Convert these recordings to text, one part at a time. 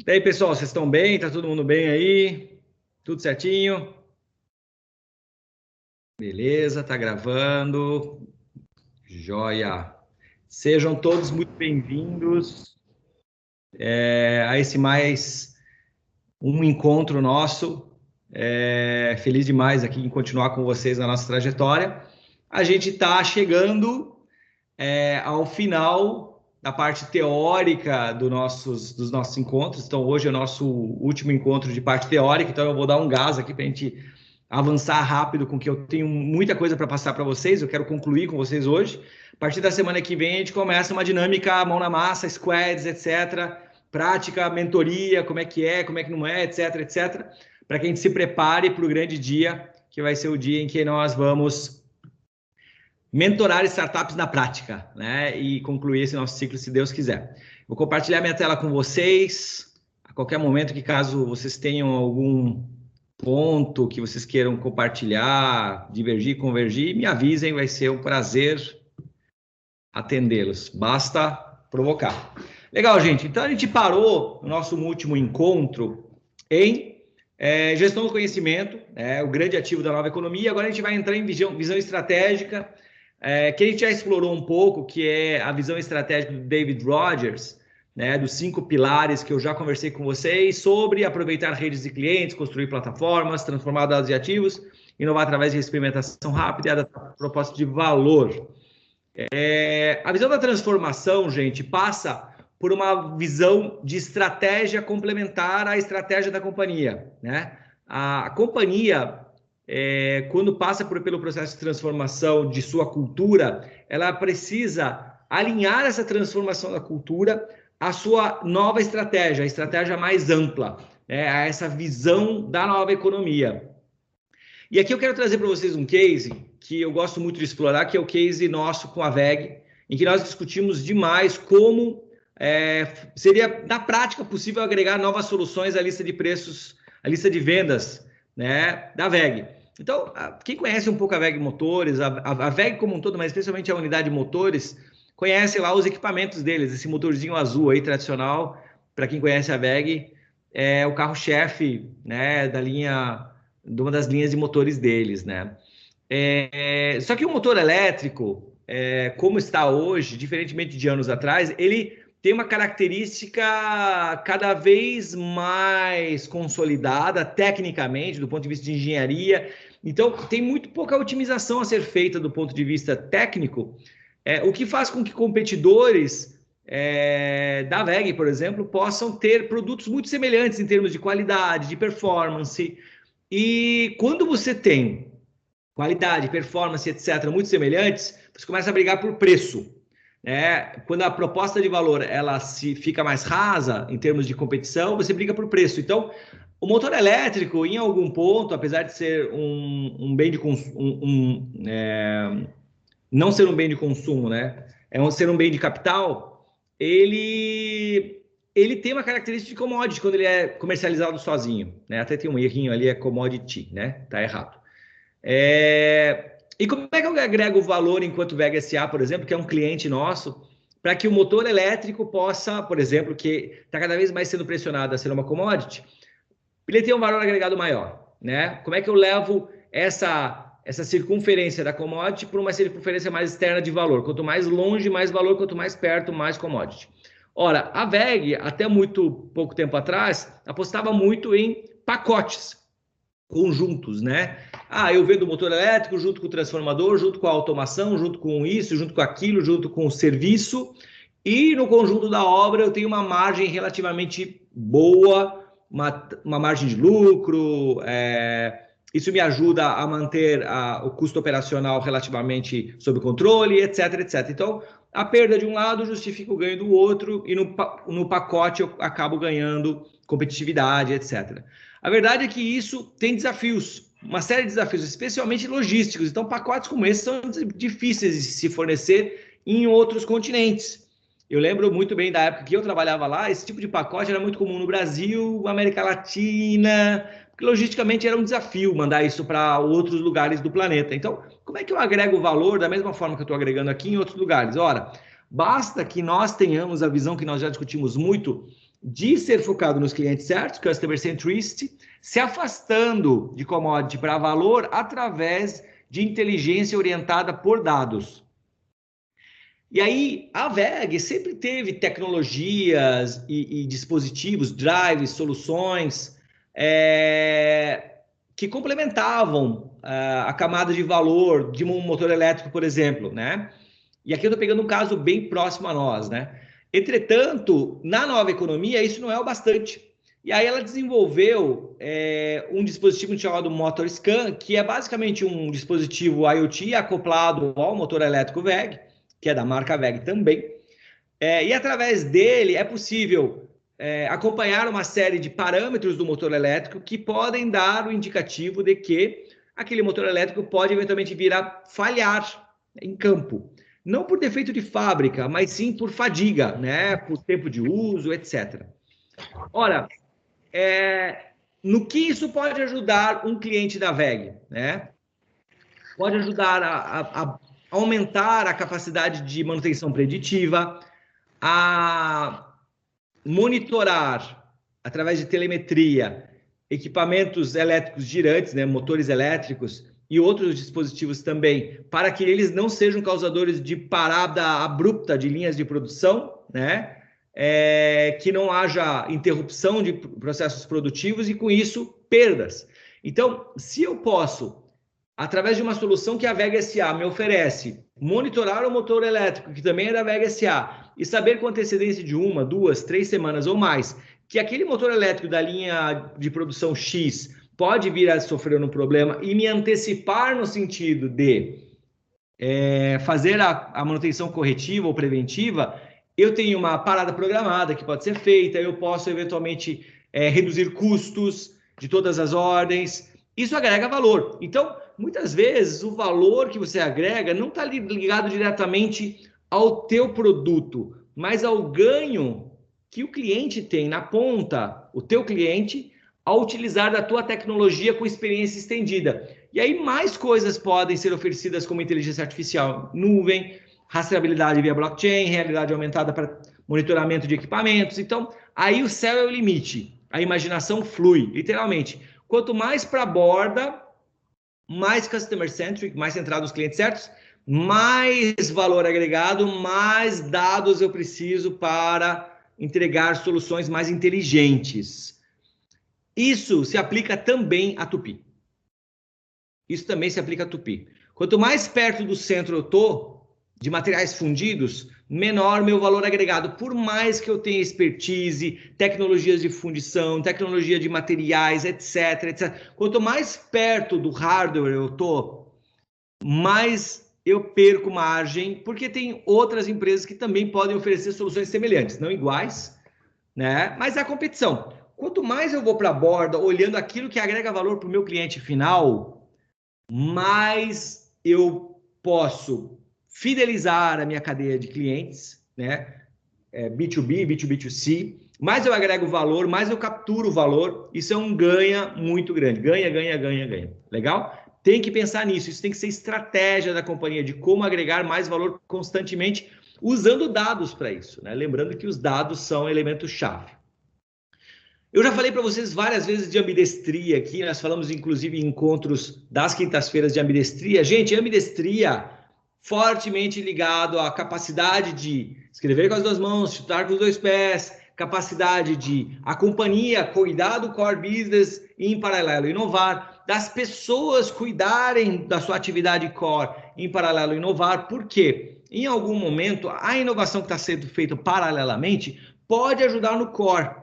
E aí, pessoal, vocês estão bem? Tá todo mundo bem aí? Tudo certinho? Beleza, tá gravando. Joia. Sejam todos muito bem-vindos a esse mais um encontro nosso. Feliz demais aqui em continuar com vocês na nossa trajetória. A gente está chegando ao final da parte teórica dos nossos encontros. Então, hoje é o nosso último encontro de parte teórica, então eu vou dar um gás aqui para a gente avançar rápido, com que eu tenho muita coisa para passar para vocês, eu quero concluir com vocês hoje. A partir da semana que vem, a gente começa uma dinâmica, mão na massa, squads, etc., prática, mentoria, como é que não é, etc., etc., para que a gente se prepare para o grande dia, que vai ser o dia em que nós vamos mentorar startups na prática, né? E concluir esse nosso ciclo, se Deus quiser. Vou compartilhar minha tela com vocês, a qualquer momento, que caso vocês tenham algum ponto que vocês queiram compartilhar, divergir, convergir, me avisem, vai ser um prazer atendê-los. Basta provocar. Legal, gente. Então, a gente parou no nosso último encontro em gestão do conhecimento, o grande ativo da nova economia. Agora a gente vai entrar em visão estratégica, que a gente já explorou um pouco, que é a visão estratégica do David Rogers, né, dos 5 pilares que eu já conversei com vocês, sobre aproveitar redes de clientes, construir plataformas, transformar dados em ativos, inovar através de experimentação rápida e adaptar proposta de valor. A visão da transformação, gente, passa por uma visão de estratégia complementar à estratégia da companhia, né? A companhia, quando passa pelo processo de transformação de sua cultura, ela precisa alinhar essa transformação da cultura à sua nova estratégia, a estratégia mais ampla, né? A essa visão da nova economia. E aqui eu quero trazer para vocês um case que eu gosto muito de explorar, que é o case nosso com a VEG, em que nós discutimos demais como seria, na prática, possível agregar novas soluções à lista de preços, à lista de vendas, né, da VEG. Então, quem conhece um pouco a VEG Motores, a VEG como um todo, mas especialmente a unidade de motores, conhece lá os equipamentos deles, esse motorzinho azul aí, tradicional, para quem conhece a VEG, é o carro-chefe, né, de uma das linhas de motores deles, né? Só que o motor elétrico, como está hoje, diferentemente de anos atrás, ele tem uma característica cada vez mais consolidada tecnicamente, do ponto de vista de engenharia. Então, tem muito pouca otimização a ser feita do ponto de vista técnico, o que faz com que competidores da VEG, por exemplo, possam ter produtos muito semelhantes em termos de qualidade, de performance. E quando você tem qualidade, performance, etc., muito semelhantes, você começa a brigar por preço. Quando a proposta de valor ela fica mais rasa em termos de competição, você briga por preço. Então, o motor elétrico, em algum ponto, apesar de ser um bem de consumo, não ser um bem de consumo, né? Ser um bem de capital, ele tem uma característica de commodity quando ele é comercializado sozinho, né? Até tem um errinho ali, é commodity, né? Tá errado. E como é que eu agrego valor enquanto VEG SA, por exemplo, que é um cliente nosso, para que o motor elétrico possa, por exemplo, que está cada vez mais sendo pressionado a ser uma commodity, ele tem um valor agregado maior, né? Como é que eu levo essa circunferência da commodity para uma circunferência mais externa de valor? Quanto mais longe, mais valor, quanto mais perto, mais commodity. Ora, a VEG, até muito pouco tempo atrás, apostava muito em pacotes conjuntos, né? Eu vendo o motor elétrico junto com o transformador, junto com a automação, junto com isso, junto com aquilo, junto com o serviço, e no conjunto da obra eu tenho uma margem relativamente boa, uma margem de lucro, isso me ajuda a manter o custo operacional relativamente sob controle, etc, etc. Então, a perda de um lado justifica o ganho do outro, e no pacote eu acabo ganhando competitividade, etc. A verdade é que isso tem desafios, uma série de desafios, especialmente logísticos. Então, pacotes como esse são difíceis de se fornecer em outros continentes. Eu lembro muito bem da época que eu trabalhava lá, esse tipo de pacote era muito comum no Brasil, América Latina, porque logisticamente era um desafio mandar isso para outros lugares do planeta. Então, como é que eu agrego valor da mesma forma que eu estou agregando aqui em outros lugares? Ora, Basta que nós tenhamos a visão que nós já discutimos muito de ser focado nos clientes certos, Customer Centricity, se afastando de commodity para valor através de inteligência orientada por dados. E aí, a WEG sempre teve tecnologias e dispositivos, drives, soluções que complementavam a camada de valor de um motor elétrico, por exemplo, né? E aqui eu estou pegando um caso bem próximo a nós, né? Entretanto, na nova economia, isso não é o bastante. E aí ela desenvolveu um dispositivo chamado MotorScan, que é basicamente um dispositivo IoT acoplado ao motor elétrico WEG, que é da marca WEG também. E através dele é possível acompanhar uma série de parâmetros do motor elétrico que podem dar o indicativo de que aquele motor elétrico pode eventualmente vir a falhar em campo. Não por defeito de fábrica, mas sim por fadiga, né? Por tempo de uso, etc. Ora, no que isso pode ajudar um cliente da WEG, né? Pode ajudar a aumentar a capacidade de manutenção preditiva, a monitorar, através de telemetria, equipamentos elétricos girantes, né, motores elétricos e outros dispositivos também, para que eles não sejam causadores de parada abrupta de linhas de produção, né? Que não haja interrupção de processos produtivos e, com isso, perdas. Então, se eu posso, através de uma solução que a WEG SA me oferece, monitorar o motor elétrico, que também é da WEG SA, e saber com antecedência de 1, 2, 3 semanas ou mais, que aquele motor elétrico da linha de produção X pode vir a sofrer um problema e me antecipar no sentido de fazer a manutenção corretiva ou preventiva, eu tenho uma parada programada que pode ser feita, eu posso eventualmente reduzir custos de todas as ordens, isso agrega valor. Então, muitas vezes, o valor que você agrega não está ligado diretamente ao teu produto, mas ao ganho que o cliente tem na ponta, o teu cliente, ao utilizar da tua tecnologia com experiência estendida. E aí mais coisas podem ser oferecidas como inteligência artificial, nuvem, rastreabilidade via blockchain, realidade aumentada para monitoramento de equipamentos. Então, aí o céu é o limite. A imaginação flui, literalmente. Quanto mais para a borda, mais customer-centric, mais centrado nos clientes certos, mais valor agregado, mais dados eu preciso para entregar soluções mais inteligentes. Isso se aplica também a Tupi. Isso também se aplica a Tupi. Quanto mais perto do centro eu estou, de materiais fundidos, menor meu valor agregado. Por mais que eu tenha expertise, tecnologias de fundição, tecnologia de materiais, etc, etc. Quanto mais perto do hardware eu estou, mais eu perco margem, porque tem outras empresas que também podem oferecer soluções semelhantes, não iguais, né? Mas a competição. Quanto mais eu vou para a borda, olhando aquilo que agrega valor para o meu cliente final, mais eu posso fidelizar a minha cadeia de clientes, né? B2B, B2B2C, mais eu agrego valor, mais eu capturo valor. Isso é um ganha muito grande. Ganha, ganha, ganha, ganha. Legal? Tem que pensar nisso. Isso tem que ser estratégia da companhia, de como agregar mais valor constantemente, usando dados para isso, né? Lembrando que os dados são elemento-chave. Eu já falei para vocês várias vezes de ambidestria aqui, nós falamos inclusive em encontros das quintas-feiras de ambidestria. Gente, ambidestria fortemente ligado à capacidade de escrever com as duas mãos, chutar com os dois pés, capacidade de a companhia cuidar do core business e em paralelo inovar, das pessoas cuidarem da sua atividade core em paralelo inovar. Por quê? Em algum momento, a inovação que está sendo feita paralelamente pode ajudar no core.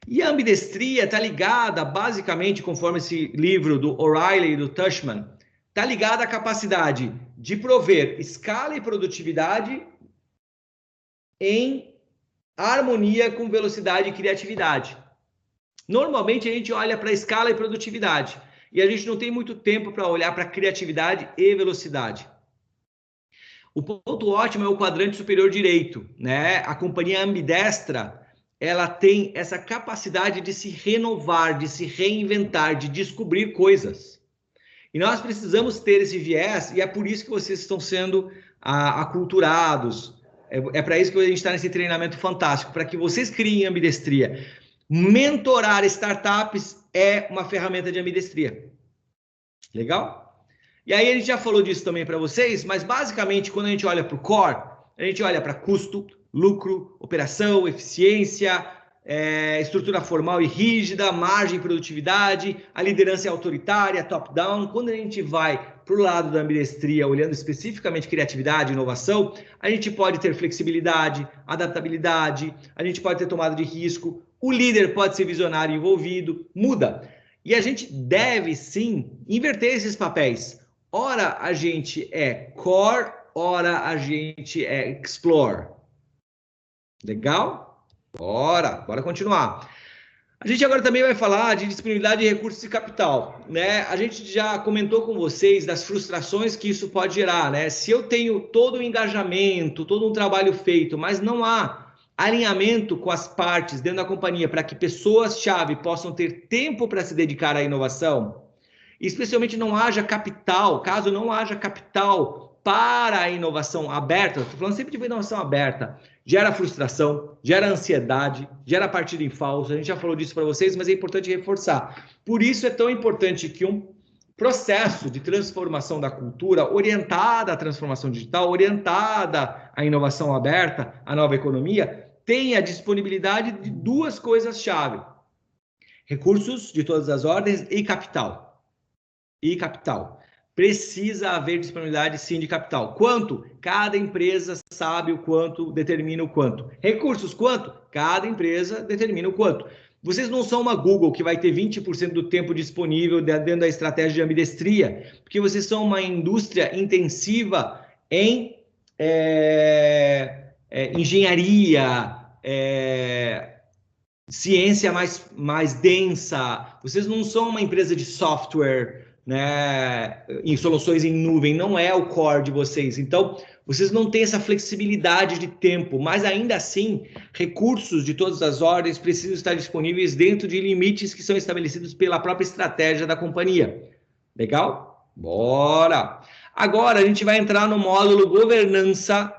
E a ambidestria está ligada, basicamente, conforme esse livro do O'Reilly e do Tushman, está ligada à capacidade de prover escala e produtividade em harmonia com velocidade e criatividade. Normalmente, a gente olha para escala e produtividade, e a gente não tem muito tempo para olhar para criatividade e velocidade. O ponto ótimo é o quadrante superior direito, né? A companhia ambidestra, ela tem essa capacidade de se renovar, de se reinventar, de descobrir coisas. E nós precisamos ter esse viés, e é por isso que vocês estão sendo aculturados, É para isso que a gente está nesse treinamento fantástico, para que vocês criem ambidestria. Mentorar startups é uma ferramenta de ambidestria. Legal? E aí a gente já falou disso também para vocês, mas basicamente quando a gente olha para o core, a gente olha para custo, lucro, operação, eficiência, estrutura formal e rígida, margem e produtividade, a liderança é autoritária, top-down. Quando a gente vai para o lado da ambidestria, olhando especificamente criatividade e inovação, a gente pode ter flexibilidade, adaptabilidade, a gente pode ter tomada de risco, o líder pode ser visionário e envolvido, muda. E a gente deve, sim, inverter esses papéis. Ora a gente é core, ora a gente é explore. Legal? Bora continuar. A gente agora também vai falar de disponibilidade de recursos e capital, né? A gente já comentou com vocês das frustrações que isso pode gerar, né? Se eu tenho todo o engajamento, todo um trabalho feito, mas não há alinhamento com as partes dentro da companhia para que pessoas-chave possam ter tempo para se dedicar à inovação, especialmente não haja capital, caso não haja capital para a inovação aberta, estou falando sempre de inovação aberta, gera frustração, gera ansiedade, gera partida em falso. A gente já falou disso para vocês, mas é importante reforçar. Por isso é tão importante que um processo de transformação da cultura, orientada à transformação digital, orientada à inovação aberta, à nova economia, tenha disponibilidade de duas coisas-chave: recursos de todas as ordens e capital. Precisa haver disponibilidade, sim, de capital. Quanto? Cada empresa sabe o quanto, determina o quanto. Recursos, quanto? Cada empresa determina o quanto. Vocês não são uma Google que vai ter 20% do tempo disponível dentro da estratégia de ambidestria, porque vocês são uma indústria intensiva em engenharia, ciência mais densa. Vocês não são uma empresa de software, né, em soluções em nuvem, não é o core de vocês. Então, vocês não têm essa flexibilidade de tempo, mas ainda assim, recursos de todas as ordens precisam estar disponíveis dentro de limites que são estabelecidos pela própria estratégia da companhia. Legal? Bora! Agora a gente vai entrar no módulo governança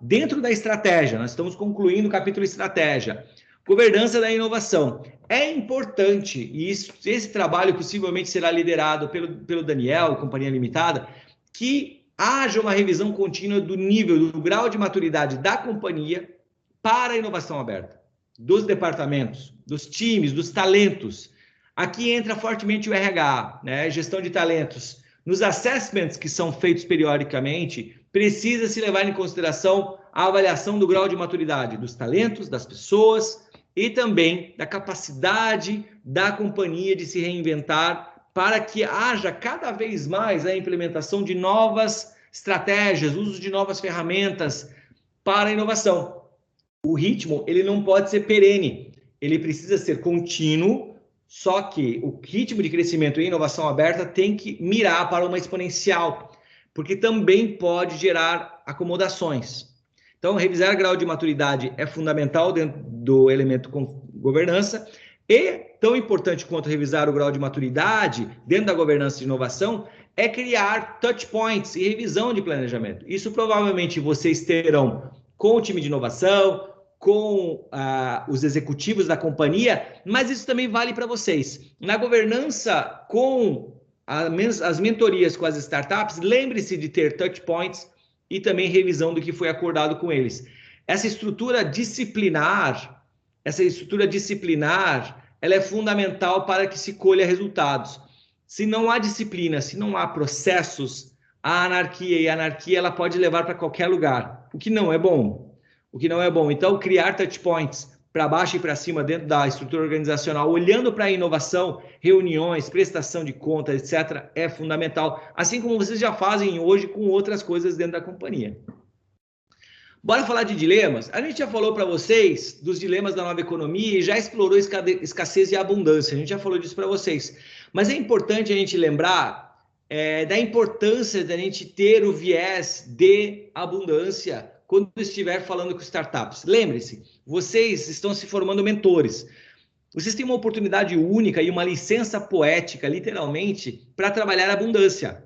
dentro da estratégia. Nós estamos concluindo o capítulo estratégia. Governança da inovação. É importante, e esse trabalho possivelmente será liderado pelo Daniel, Companhia Limitada, que haja uma revisão contínua do nível, do grau de maturidade da companhia para a inovação aberta, dos departamentos, dos times, dos talentos. Aqui entra fortemente o RH, né? Gestão de talentos. Nos assessments que são feitos periodicamente, precisa se levar em consideração a avaliação do grau de maturidade dos talentos, das pessoas, e também da capacidade da companhia de se reinventar para que haja cada vez mais a implementação de novas estratégias, uso de novas ferramentas para a inovação. O ritmo, ele não pode ser perene, ele precisa ser contínuo, só que o ritmo de crescimento e inovação aberta tem que mirar para uma exponencial, porque também pode gerar acomodações. Então, revisar grau de maturidade é fundamental dentro do elemento governança, e tão importante quanto revisar o grau de maturidade dentro da governança de inovação é criar touch points e revisão de planejamento. Isso provavelmente vocês terão com o time de inovação, com os executivos da companhia, mas isso também vale para vocês. Na governança com as mentorias com as startups, lembre-se de ter touch points e também revisão do que foi acordado com eles. Essa estrutura disciplinar, ela é fundamental para que se colha resultados. Se não há disciplina, se não há processos, há anarquia, e a anarquia ela pode levar para qualquer lugar, o que não é bom. Então, criar touch points para baixo e para cima dentro da estrutura organizacional, olhando para a inovação, reuniões, prestação de contas, etc., é fundamental, assim como vocês já fazem hoje com outras coisas dentro da companhia. Bora falar de dilemas? A gente já falou para vocês dos dilemas da nova economia e já explorou escassez e abundância, a gente já falou disso para vocês. Mas é importante a gente lembrar da importância da gente ter o viés de abundância quando estiver falando com startups. Lembre-se, vocês estão se formando mentores. Vocês têm uma oportunidade única e uma licença poética, literalmente, para trabalhar abundância.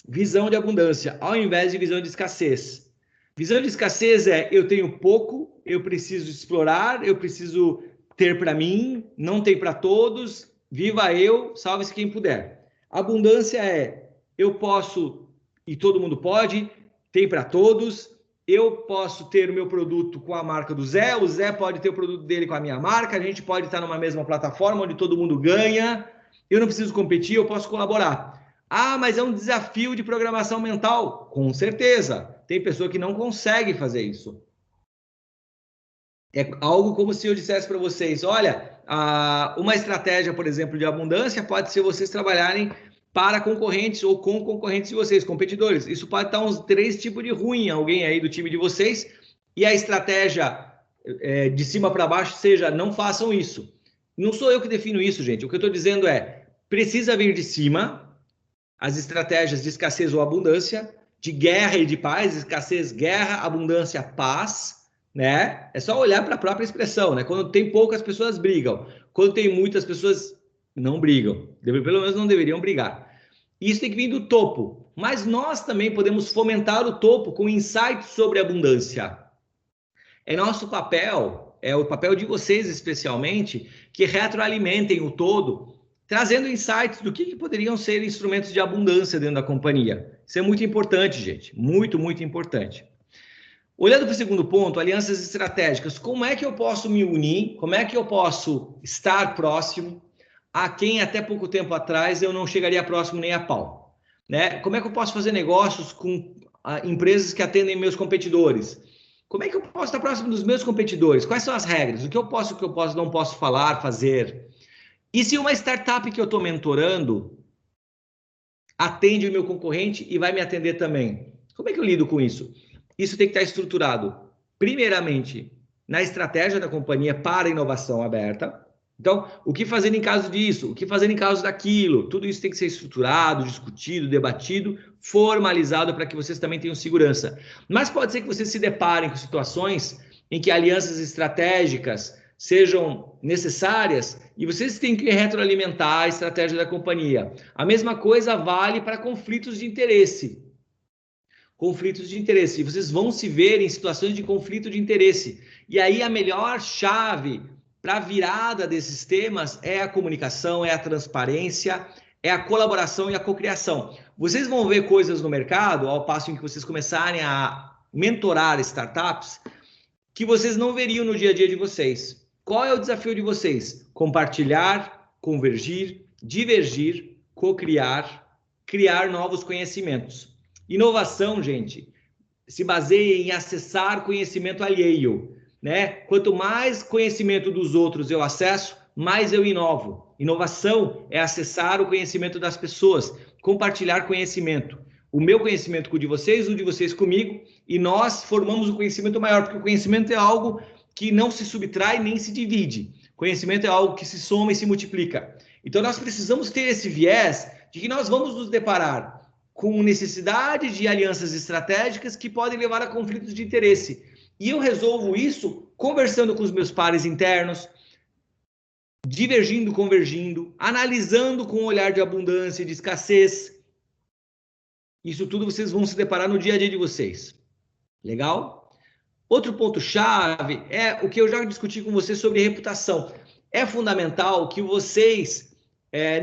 Visão de abundância, ao invés de visão de escassez. Visão de escassez é: eu tenho pouco, eu preciso explorar, eu preciso ter para mim, não tem para todos, viva eu, salve-se quem puder. Abundância é: eu posso e todo mundo pode, tem para todos, eu posso ter o meu produto com a marca do Zé, o Zé pode ter o produto dele com a minha marca, a gente pode estar numa mesma plataforma onde todo mundo ganha, eu não preciso competir, eu posso colaborar. Ah, mas é um desafio de programação mental. Com certeza. Tem pessoa que não consegue fazer isso. É algo como se eu dissesse para vocês, olha, uma estratégia, por exemplo, de abundância pode ser vocês trabalharem para concorrentes ou com concorrentes de vocês, competidores. Isso pode estar uns 3 tipos de ruim, alguém aí do time de vocês, e a estratégia de cima para baixo seja, não façam isso. Não sou eu que defino isso, gente. O que eu estou dizendo é, precisa vir de cima as estratégias de escassez ou abundância, de guerra e de paz, escassez, guerra, abundância, paz, né? É só olhar para a própria expressão, né? Quando tem poucas pessoas brigam, quando tem muitas pessoas não brigam, pelo menos não deveriam brigar. Isso tem que vir do topo, mas nós também podemos fomentar o topo com insights sobre abundância. É nosso papel, é o papel de vocês especialmente, que retroalimentem o todo, trazendo insights do que poderiam ser instrumentos de abundância dentro da companhia. Isso é muito importante, gente. Muito, muito importante. Olhando para o segundo ponto, alianças estratégicas. Como é que eu posso me unir? Como é que eu posso estar próximo a quem até pouco tempo atrás eu não chegaria próximo nem a pau? Né? Como é que eu posso fazer negócios com empresas que atendem meus competidores? Como é que eu posso estar próximo dos meus competidores? Quais são as regras? O que eu posso, não posso falar, fazer? E se uma startup que eu estou mentorando atende o meu concorrente e vai me atender também? Como é que eu lido com isso? Isso tem que estar estruturado, primeiramente, na estratégia da companhia para a inovação aberta. Então, o que fazer em caso disso? O que fazer em caso daquilo? Tudo isso tem que ser estruturado, discutido, debatido, formalizado para que vocês também tenham segurança. Mas pode ser que vocês se deparem com situações em que alianças estratégicas sejam necessárias e vocês têm que retroalimentar a estratégia da companhia. A mesma coisa vale para conflitos de interesse. Conflitos de interesse. E vocês vão se ver em situações de conflito de interesse. E aí a melhor chave para a virada desses temas é a comunicação, é a transparência, é a colaboração e a cocriação. Vocês vão ver coisas no mercado, ao passo em que vocês começarem a mentorar startups, que vocês não veriam no dia a dia de vocês. Qual é o desafio de vocês? Compartilhar, convergir, divergir, cocriar, criar novos conhecimentos. Inovação, gente, se baseia em acessar conhecimento alheio, né? Quanto mais conhecimento dos outros eu acesso, mais eu inovo. Inovação é acessar o conhecimento das pessoas, compartilhar conhecimento. O meu conhecimento com o de vocês comigo, e nós formamos um conhecimento maior, porque o conhecimento é algo que não se subtrai nem se divide. Conhecimento é algo que se soma e se multiplica. Então, nós precisamos ter esse viés de que nós vamos nos deparar com necessidade de alianças estratégicas que podem levar a conflitos de interesse. E eu resolvo isso conversando com os meus pares internos, divergindo, convergindo, analisando com um olhar de abundância e de escassez. Isso tudo vocês vão se deparar no dia a dia de vocês. Legal? Outro ponto-chave é o que eu já discuti com vocês sobre reputação. É fundamental que vocês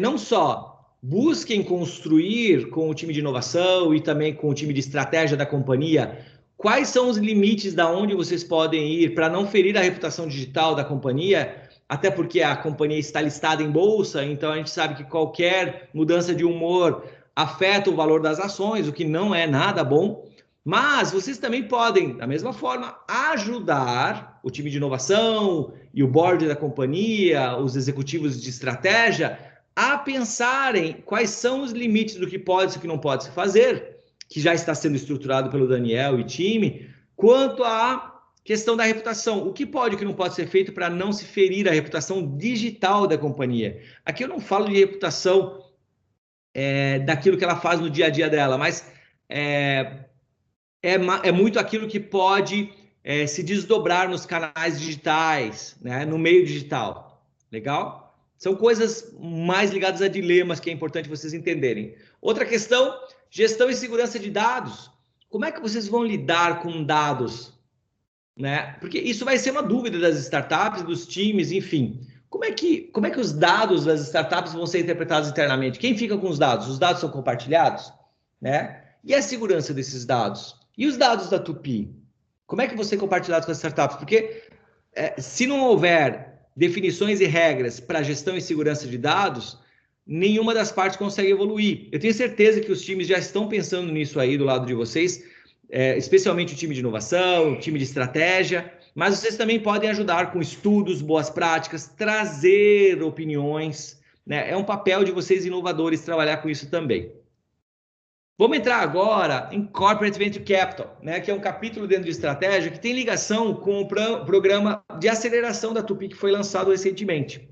não só busquem construir com o time de inovação e também com o time de estratégia da companhia quais são os limites da onde vocês podem ir para não ferir a reputação digital da companhia, até porque a companhia está listada em bolsa, então a gente sabe que qualquer mudança de humor afeta o valor das ações, o que não é nada bom. Mas vocês também podem, da mesma forma, ajudar o time de inovação e o board da companhia, os executivos de estratégia, a pensarem quais são os limites do que pode e o que não pode se fazer, que já está sendo estruturado pelo Daniel e time, quanto à questão da reputação. O que pode e o que não pode ser feito para não se ferir a reputação digital da companhia. Aqui eu não falo de reputação daquilo que ela faz no dia a dia dela, mas é muito aquilo que pode se desdobrar nos canais digitais, né, no meio digital. Legal? São coisas mais ligadas a dilemas que é importante vocês entenderem. Outra questão, gestão e segurança de dados. como é que vocês vão lidar com dados, né? Porque isso vai ser uma dúvida das startups, dos times, enfim. Como é que os dados das startups vão ser interpretados internamente? Quem fica com os dados? Os dados são compartilhados, né? E a segurança desses dados? E os dados da Tupi? Como é que vão ser compartilhados com as startups? Porque se não houver definições e regras para gestão e segurança de dados, nenhuma das partes consegue evoluir. Eu tenho certeza que os times já estão pensando nisso aí do lado de vocês, especialmente o time de inovação, o time de estratégia, mas vocês também podem ajudar com estudos, boas práticas, trazer opiniões, né? É um papel de vocês inovadores trabalhar com isso também. Vamos entrar agora em Corporate Venture Capital, né, que é um capítulo dentro de estratégia que tem ligação com o programa de aceleração da Tupi que foi lançado recentemente.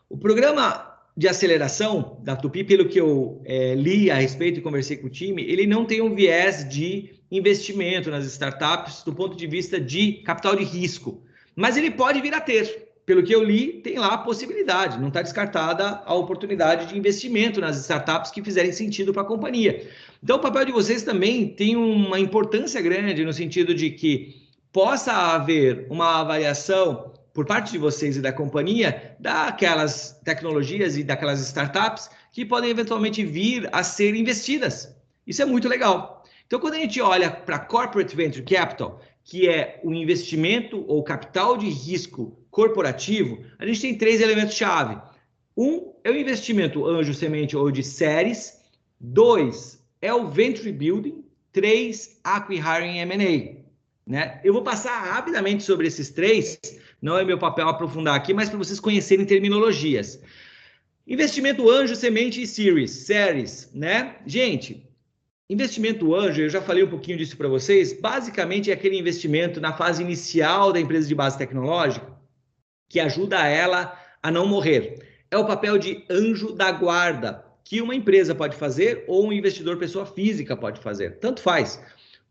O programa de aceleração da Tupi, pelo que eu li a respeito e conversei com o time, ele não tem um viés de investimento nas startups do ponto de vista de capital de risco, mas ele pode vir a ter. Pelo que eu li, tem lá a possibilidade, não está descartada a oportunidade de investimento nas startups que fizerem sentido para a companhia. Então, o papel de vocês também tem uma importância grande no sentido de que possa haver uma avaliação por parte de vocês e da companhia daquelas tecnologias e daquelas startups que podem eventualmente vir a ser investidas. Isso é muito legal. Então, quando a gente olha para Corporate Venture Capital, que é o investimento ou capital de risco corporativo, a gente tem 3 elementos-chave. 1 é o investimento anjo, semente ou de séries. 2 é o venture building. 3, acqui-hiring M&A. Né? Eu vou passar rapidamente sobre esses 3, não é meu papel aprofundar aqui, mas para vocês conhecerem terminologias. Investimento anjo, semente e séries, né? Gente, investimento anjo, eu já falei um pouquinho disso para vocês, basicamente é aquele investimento na fase inicial da empresa de base tecnológica que ajuda ela a não morrer. É o papel de anjo da guarda, que uma empresa pode fazer ou um investidor pessoa física pode fazer, tanto faz.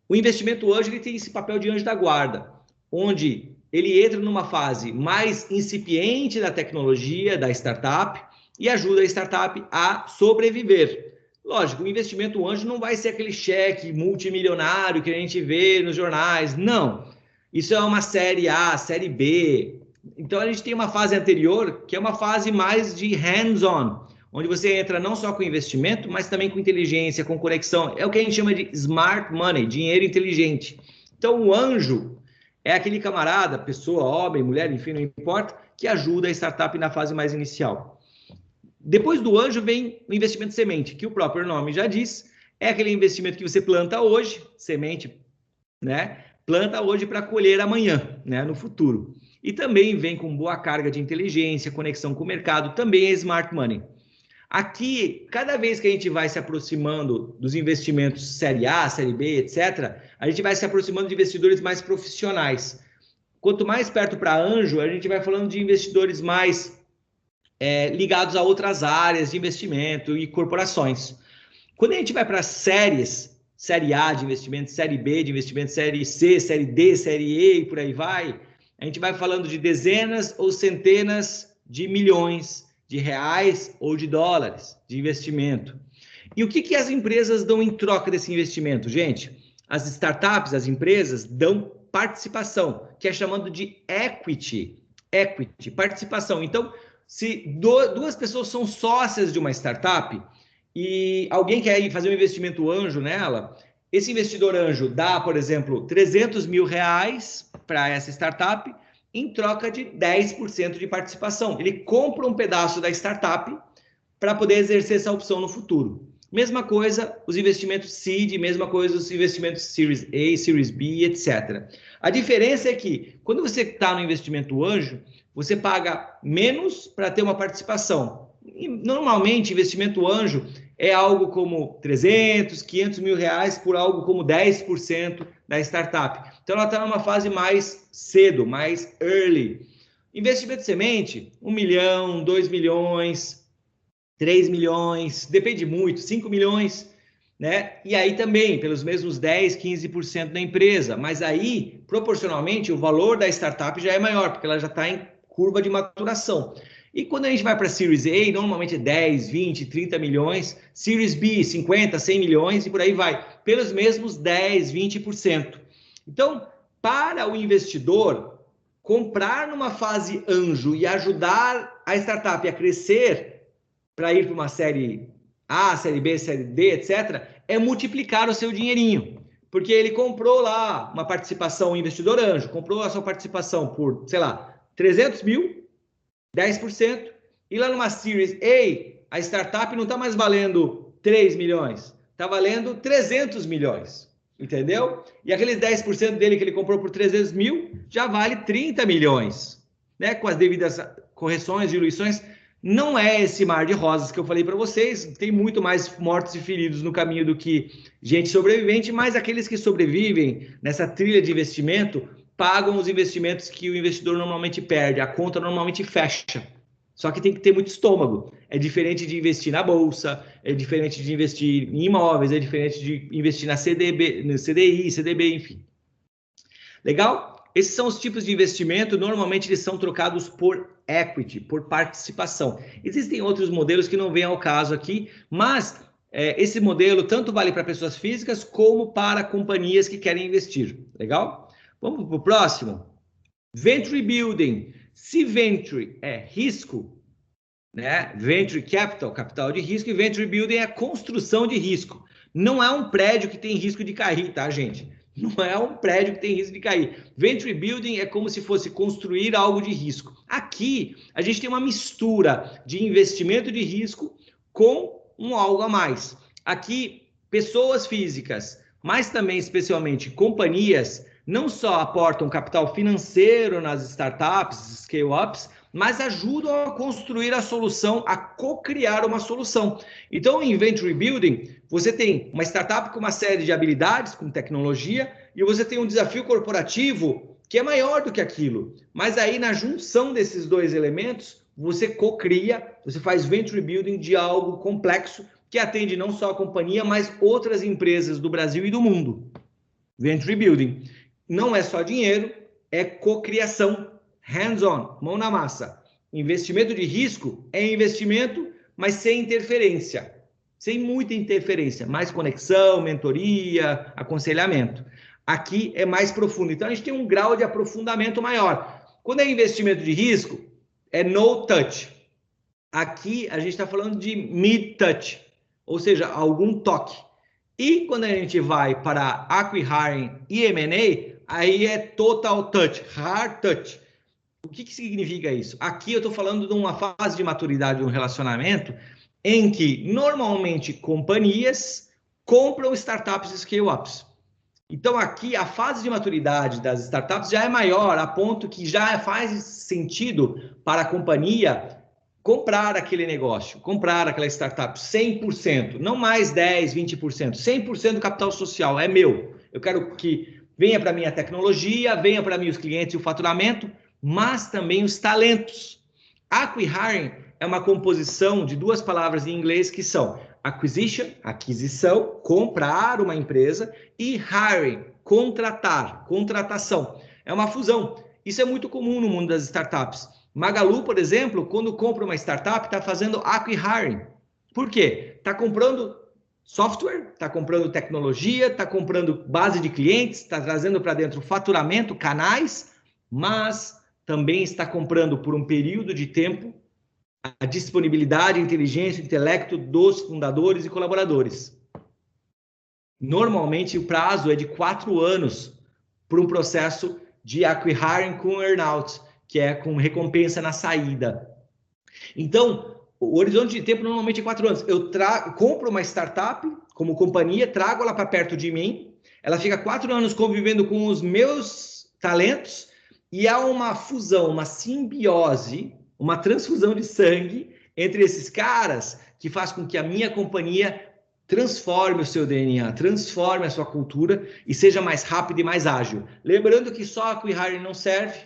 O investimento anjo ele tem esse papel de anjo da guarda, onde ele entra numa fase mais incipiente da tecnologia, da startup, e ajuda a startup a sobreviver. Lógico, o investimento anjo não vai ser aquele cheque multimilionário que a gente vê nos jornais, não. Isso é uma série A, série B. Então, a gente tem uma fase anterior, que é uma fase mais de hands-on, onde você entra não só com investimento, mas também com inteligência, com conexão. É o que a gente chama de smart money, dinheiro inteligente. Então, o anjo é aquele camarada, pessoa, homem, mulher, enfim, não importa, que ajuda a startup na fase mais inicial. Depois do anjo vem o investimento semente, que o próprio nome já diz, é aquele investimento que você planta hoje, semente, né? Planta hoje para colher amanhã, né? No futuro. E também vem com boa carga de inteligência, conexão com o mercado, também é smart money. Aqui, cada vez que a gente vai se aproximando dos investimentos série A, série B, etc., a gente vai se aproximando de investidores mais profissionais. Quanto mais perto para anjo, a gente vai falando de investidores mais ligados a outras áreas de investimento e corporações. Quando a gente vai para séries, série A de investimento, série B de investimento, série C, série D, série E e por aí vai, a gente vai falando de dezenas ou centenas de milhões de reais ou de dólares de investimento. E o que as empresas dão em troca desse investimento, gente? As startups, as empresas dão participação, que é chamado de equity, participação. Então, se duas pessoas são sócias de uma startup e alguém quer ir fazer um investimento anjo nela, esse investidor anjo dá, por exemplo, 300 mil reais para essa startup em troca de 10% de participação. Ele compra um pedaço da startup para poder exercer essa opção no futuro. Mesma coisa os investimentos seed, mesma coisa os investimentos Series A, Series B, etc. A diferença é que quando você está no investimento anjo, você paga menos para ter uma participação. E, normalmente, investimento anjo é algo como 300, 500 mil reais por algo como 10% da startup. Então, ela está numa fase mais cedo, mais early. Investimento semente, 1 milhão, 2 milhões, 3 milhões, depende muito, 5 milhões, né? E aí também, pelos mesmos 10, 15% da empresa. Mas aí, proporcionalmente, o valor da startup já é maior, porque ela já está em curva de maturação. E quando a gente vai para a Series A, normalmente é 10, 20, 30 milhões. Series B, 50, 100 milhões e por aí vai. Pelos mesmos 10, 20%. Então, para o investidor, comprar numa fase anjo e ajudar a startup a crescer para ir para uma série A, série B, série D, etc., é multiplicar o seu dinheirinho. Porque ele comprou lá uma participação, um investidor anjo, comprou a sua participação por, sei lá, 300 mil, 10%, e lá numa Series A, a startup não está mais valendo 3 milhões, está valendo 300 milhões, entendeu? E aqueles 10% dele que ele comprou por 300 mil, já vale 30 milhões, né? Com as devidas correções, diluições. Não é esse mar de rosas que eu falei para vocês, tem muito mais mortos e feridos no caminho do que gente sobrevivente, mas aqueles que sobrevivem nessa trilha de investimento pagam os investimentos que o investidor normalmente perde, a conta normalmente fecha. Só que tem que ter muito estômago. É diferente de investir na bolsa, é diferente de investir em imóveis, é diferente de investir na CDB, no CDI, CDB, enfim. Legal? Esses são os tipos de investimento, normalmente eles são trocados por equity, por participação. Existem outros modelos que não vêm ao caso aqui, mas esse modelo tanto vale para pessoas físicas como para companhias que querem investir. Legal? Vamos para o próximo. Venture Building. Se Venture é risco, né? Venture Capital, capital de risco, e Venture Building é construção de risco. Não é um prédio que tem risco de cair, tá, gente? Não é um prédio que tem risco de cair. Venture Building é como se fosse construir algo de risco. Aqui, a gente tem uma mistura de investimento de risco com um algo a mais. Aqui, pessoas físicas, mas também, especialmente, companhias, não só aportam capital financeiro nas startups, scale-ups, mas ajudam a construir a solução, a co-criar uma solução. Então, em Venture Building, você tem uma startup com uma série de habilidades, com tecnologia, e você tem um desafio corporativo que é maior do que aquilo. Mas aí, na junção desses dois elementos, você co-cria, você faz Venture Building de algo complexo que atende não só a companhia, mas outras empresas do Brasil e do mundo. Venture Building. Não é só dinheiro, é cocriação, hands-on, mão na massa. Investimento de risco é investimento, mas sem interferência, sem muita interferência, mais conexão, mentoria, aconselhamento. Aqui é mais profundo, então a gente tem um grau de aprofundamento maior. Quando é investimento de risco, é no touch. Aqui a gente está falando de mid-touch, ou seja, algum toque. E quando a gente vai para acqui-hiring e M&A, aí é total touch, hard touch. O que significa isso? Aqui eu estou falando de uma fase de maturidade de um relacionamento em que, normalmente, companhias compram startups e scale-ups. Então, aqui, a fase de maturidade das startups já é maior, a ponto que já faz sentido para a companhia comprar aquele negócio, comprar aquela startup 100%, não mais 10%, 20%, 100% do capital social é meu. Eu quero que venha para mim a tecnologia, venha para mim os clientes e o faturamento, mas também os talentos. Acqui-hiring é uma composição de duas palavras em inglês que são acquisition, aquisição, comprar uma empresa, e hiring, contratar, contratação. É uma fusão. Isso é muito comum no mundo das startups. Magalu, por exemplo, quando compra uma startup, está fazendo acqui-hiring. Por quê? Está comprando software, está comprando tecnologia, está comprando base de clientes, está trazendo para dentro faturamento, canais, mas também está comprando por um período de tempo a disponibilidade, inteligência, intelecto dos fundadores e colaboradores. Normalmente, o prazo é de 4 anos para um processo de acqui-hiring com earn-out, que é com recompensa na saída. Então, o horizonte de tempo normalmente é 4 anos. Eu compro uma startup como companhia, trago ela para perto de mim, ela fica 4 anos convivendo com os meus talentos e há uma fusão, uma simbiose, uma transfusão de sangue entre esses caras que faz com que a minha companhia transforme o seu DNA, transforme a sua cultura e seja mais rápido e mais ágil. Lembrando que só acqui-hiring não serve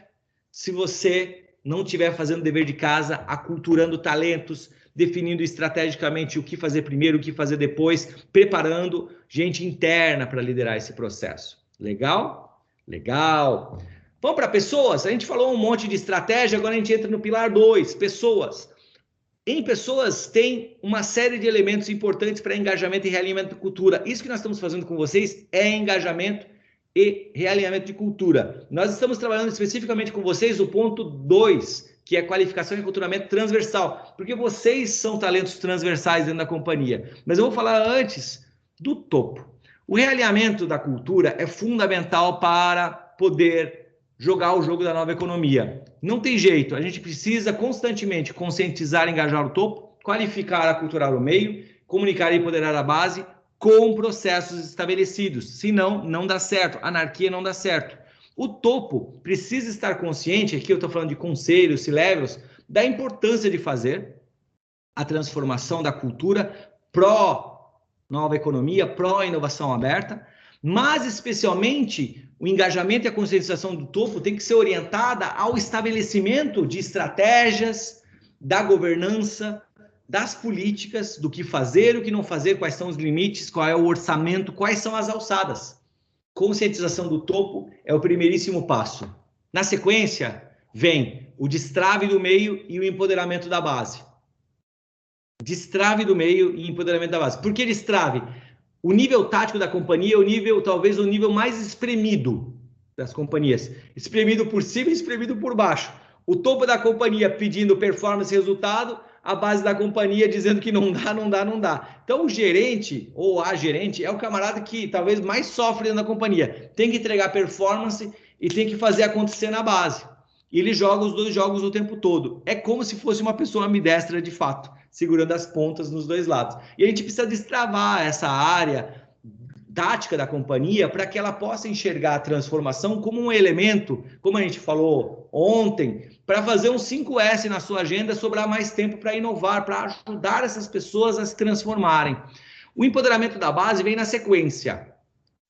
se você não estiver fazendo dever de casa, aculturando talentos, definindo estrategicamente o que fazer primeiro, o que fazer depois, preparando gente interna para liderar esse processo. Legal? Legal. Vamos para pessoas? A gente falou um monte de estratégia, agora a gente entra no pilar 2, pessoas. Em pessoas tem uma série de elementos importantes para engajamento e realinhamento de cultura. Isso que nós estamos fazendo com vocês é engajamento e realinhamento de cultura. Nós estamos trabalhando especificamente com vocês o ponto 2, que é qualificação e aculturamento transversal, porque vocês são talentos transversais dentro da companhia. Mas eu vou falar antes do topo. O realinhamento da cultura é fundamental para poder jogar o jogo da nova economia. Não tem jeito, a gente precisa constantemente conscientizar e engajar o topo, qualificar, aculturar o meio, comunicar e empoderar a base com processos estabelecidos. Senão, não dá certo. Anarquia não dá certo. O topo precisa estar consciente, aqui eu estou falando de conselhos, C-levels, da importância de fazer a transformação da cultura pró-nova economia, pró-inovação aberta, mas especialmente o engajamento e a conscientização do topo tem que ser orientada ao estabelecimento de estratégias, da governança, das políticas, do que fazer, o que não fazer, quais são os limites, qual é o orçamento, quais são as alçadas. Conscientização do topo é o primeiríssimo passo. Na sequência, vem o destrave do meio e o empoderamento da base. Destrave do meio e empoderamento da base. Por que destrave? O nível tático da companhia é o nível, talvez, o nível mais espremido das companhias. Espremido por cima e espremido por baixo. O topo da companhia pedindo performance e resultado, a base da companhia dizendo que não dá, não dá, não dá. Então, o gerente ou a gerente é o camarada que talvez mais sofre dentro da companhia. Tem que entregar performance e tem que fazer acontecer na base. E ele joga os dois jogos o tempo todo. É como se fosse uma pessoa ambidestra de fato, segurando as pontas nos dois lados. E a gente precisa destravar essa área tática da companhia para que ela possa enxergar a transformação como um elemento, como a gente falou ontem, para fazer um 5S na sua agenda, sobrar mais tempo para inovar, para ajudar essas pessoas a se transformarem. O empoderamento da base vem na sequência.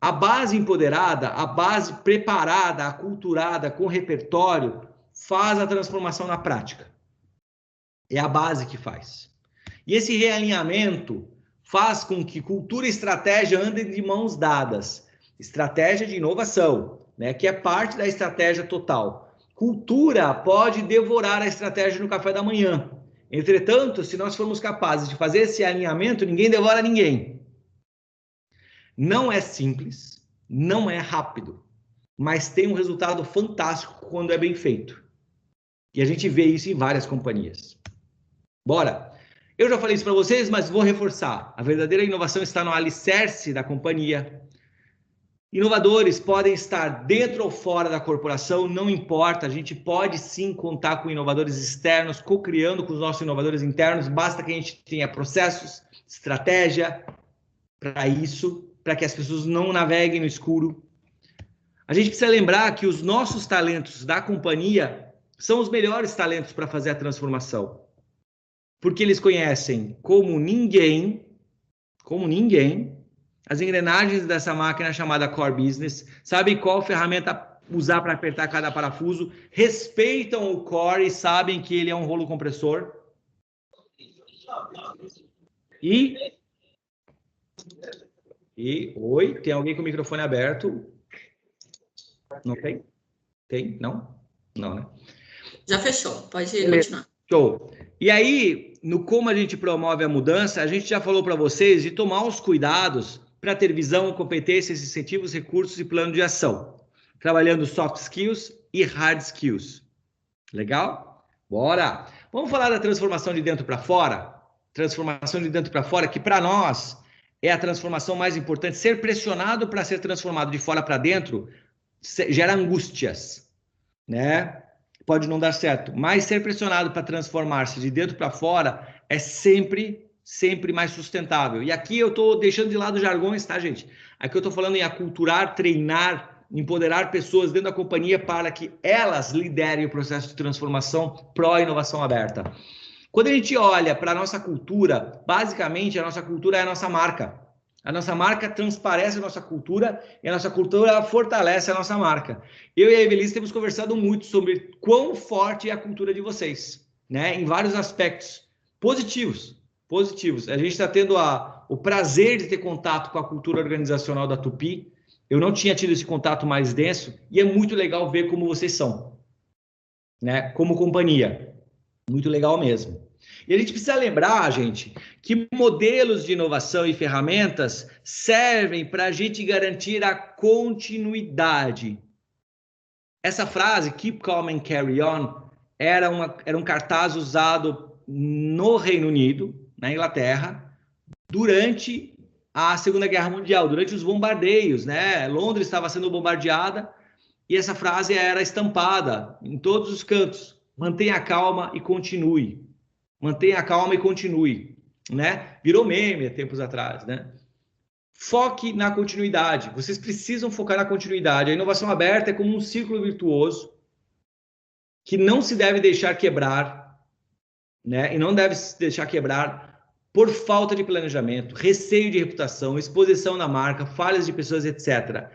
A base empoderada, a base preparada, aculturada, com repertório, faz a transformação na prática. É a base que faz. E esse realinhamento faz com que cultura e estratégia andem de mãos dadas. Estratégia de inovação, né, que é parte da estratégia total. Cultura pode devorar a estratégia no café da manhã. Entretanto, se nós formos capazes de fazer esse alinhamento, ninguém devora ninguém. Não é simples, não é rápido, mas tem um resultado fantástico quando é bem feito. E a gente vê isso em várias companhias. Bora! Eu já falei isso para vocês, mas vou reforçar. A verdadeira inovação está no alicerce da companhia. Inovadores podem estar dentro ou fora da corporação, não importa. A gente pode sim contar com inovadores externos, co-criando com os nossos inovadores internos. Basta que a gente tenha processos, estratégia para isso, para que as pessoas não naveguem no escuro. A gente precisa lembrar que os nossos talentos da companhia são os melhores talentos para fazer a transformação. Porque eles conhecem como ninguém, as engrenagens dessa máquina chamada Core Business, sabem qual ferramenta usar para apertar cada parafuso, respeitam o Core e sabem que ele é um rolo compressor. Oi, tem alguém com o microfone aberto? Não tem? Tem? Não? Não, né? Já fechou, pode continuar. Show. E aí, no como a gente promove a mudança, a gente já falou para vocês de tomar os cuidados para ter visão, competências, incentivos, recursos e plano de ação. Trabalhando soft skills e hard skills. Legal? Bora! Vamos falar da transformação de dentro para fora? Transformação de dentro para fora, que para nós é a transformação mais importante. Ser pressionado para ser transformado de fora para dentro gera angústias, né? Pode não dar certo, mas ser pressionado para transformar-se de dentro para fora é sempre mais sustentável. E aqui eu estou deixando de lado jargões, tá, gente? Aqui eu estou falando em aculturar, treinar, empoderar pessoas dentro da companhia para que elas liderem o processo de transformação pró-inovação aberta. Quando a gente olha para a nossa cultura, basicamente a nossa cultura é a nossa marca. A nossa marca transparece a nossa cultura e a nossa cultura fortalece a nossa marca. Eu e a Evelise temos conversado muito sobre quão forte é a cultura de vocês, né? Em vários aspectos positivos. A gente está tendo o prazer de ter contato com a cultura organizacional da Tupi, Eu não tinha tido esse contato mais denso e é muito legal ver como vocês são, né? Como companhia. Muito legal mesmo. E a gente precisa lembrar, gente, que modelos de inovação e ferramentas servem para a gente garantir a continuidade. Essa frase, keep calm and carry on, era um cartaz usado no Reino Unido, na Inglaterra, durante a Segunda Guerra Mundial, durante os bombardeios, né? Londres estava sendo bombardeada e essa frase era estampada em todos os cantos. Mantenha a calma e continue. Mantenha a calma e continue, né? Virou meme há tempos atrás, né? Foque na continuidade. Vocês precisam focar na continuidade. A inovação aberta é como um círculo virtuoso que não se deve deixar quebrar, né? E não deve se deixar quebrar por falta de planejamento, receio de reputação, exposição na marca, falhas de pessoas, etc.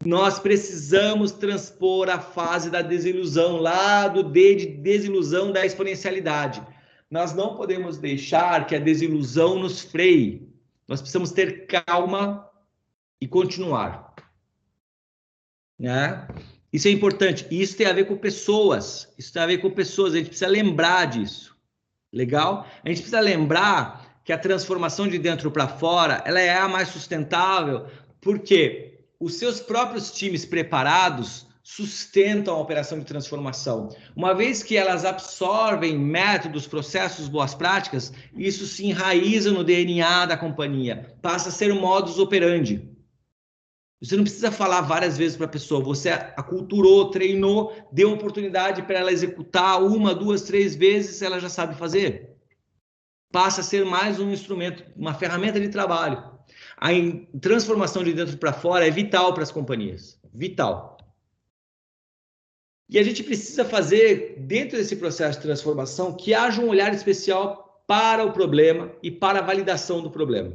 Nós precisamos transpor a fase da desilusão, lá do D de desilusão da exponencialidade. Nós não podemos deixar que a desilusão nos freie. Nós precisamos ter calma e continuar, né? Isso é importante. Isso tem a ver com pessoas. Isso tem a ver com pessoas. A gente precisa lembrar disso. Legal? A gente precisa lembrar que a transformação de dentro para fora, ela é a mais sustentável, porque os seus próprios times preparados sustentam a operação de transformação. Uma vez que elas absorvem métodos, processos, boas práticas, isso se enraiza no DNA da companhia, passa a ser um modus operandi. Você não precisa falar várias vezes para a pessoa, você aculturou, treinou, deu oportunidade para ela executar 1, 2, 3 vezes, ela já sabe fazer. Passa a ser mais um instrumento, uma ferramenta de trabalho. A transformação de dentro para fora é vital para as companhias, vital. E a gente precisa fazer, dentro desse processo de transformação, que haja um olhar especial para o problema e para a validação do problema.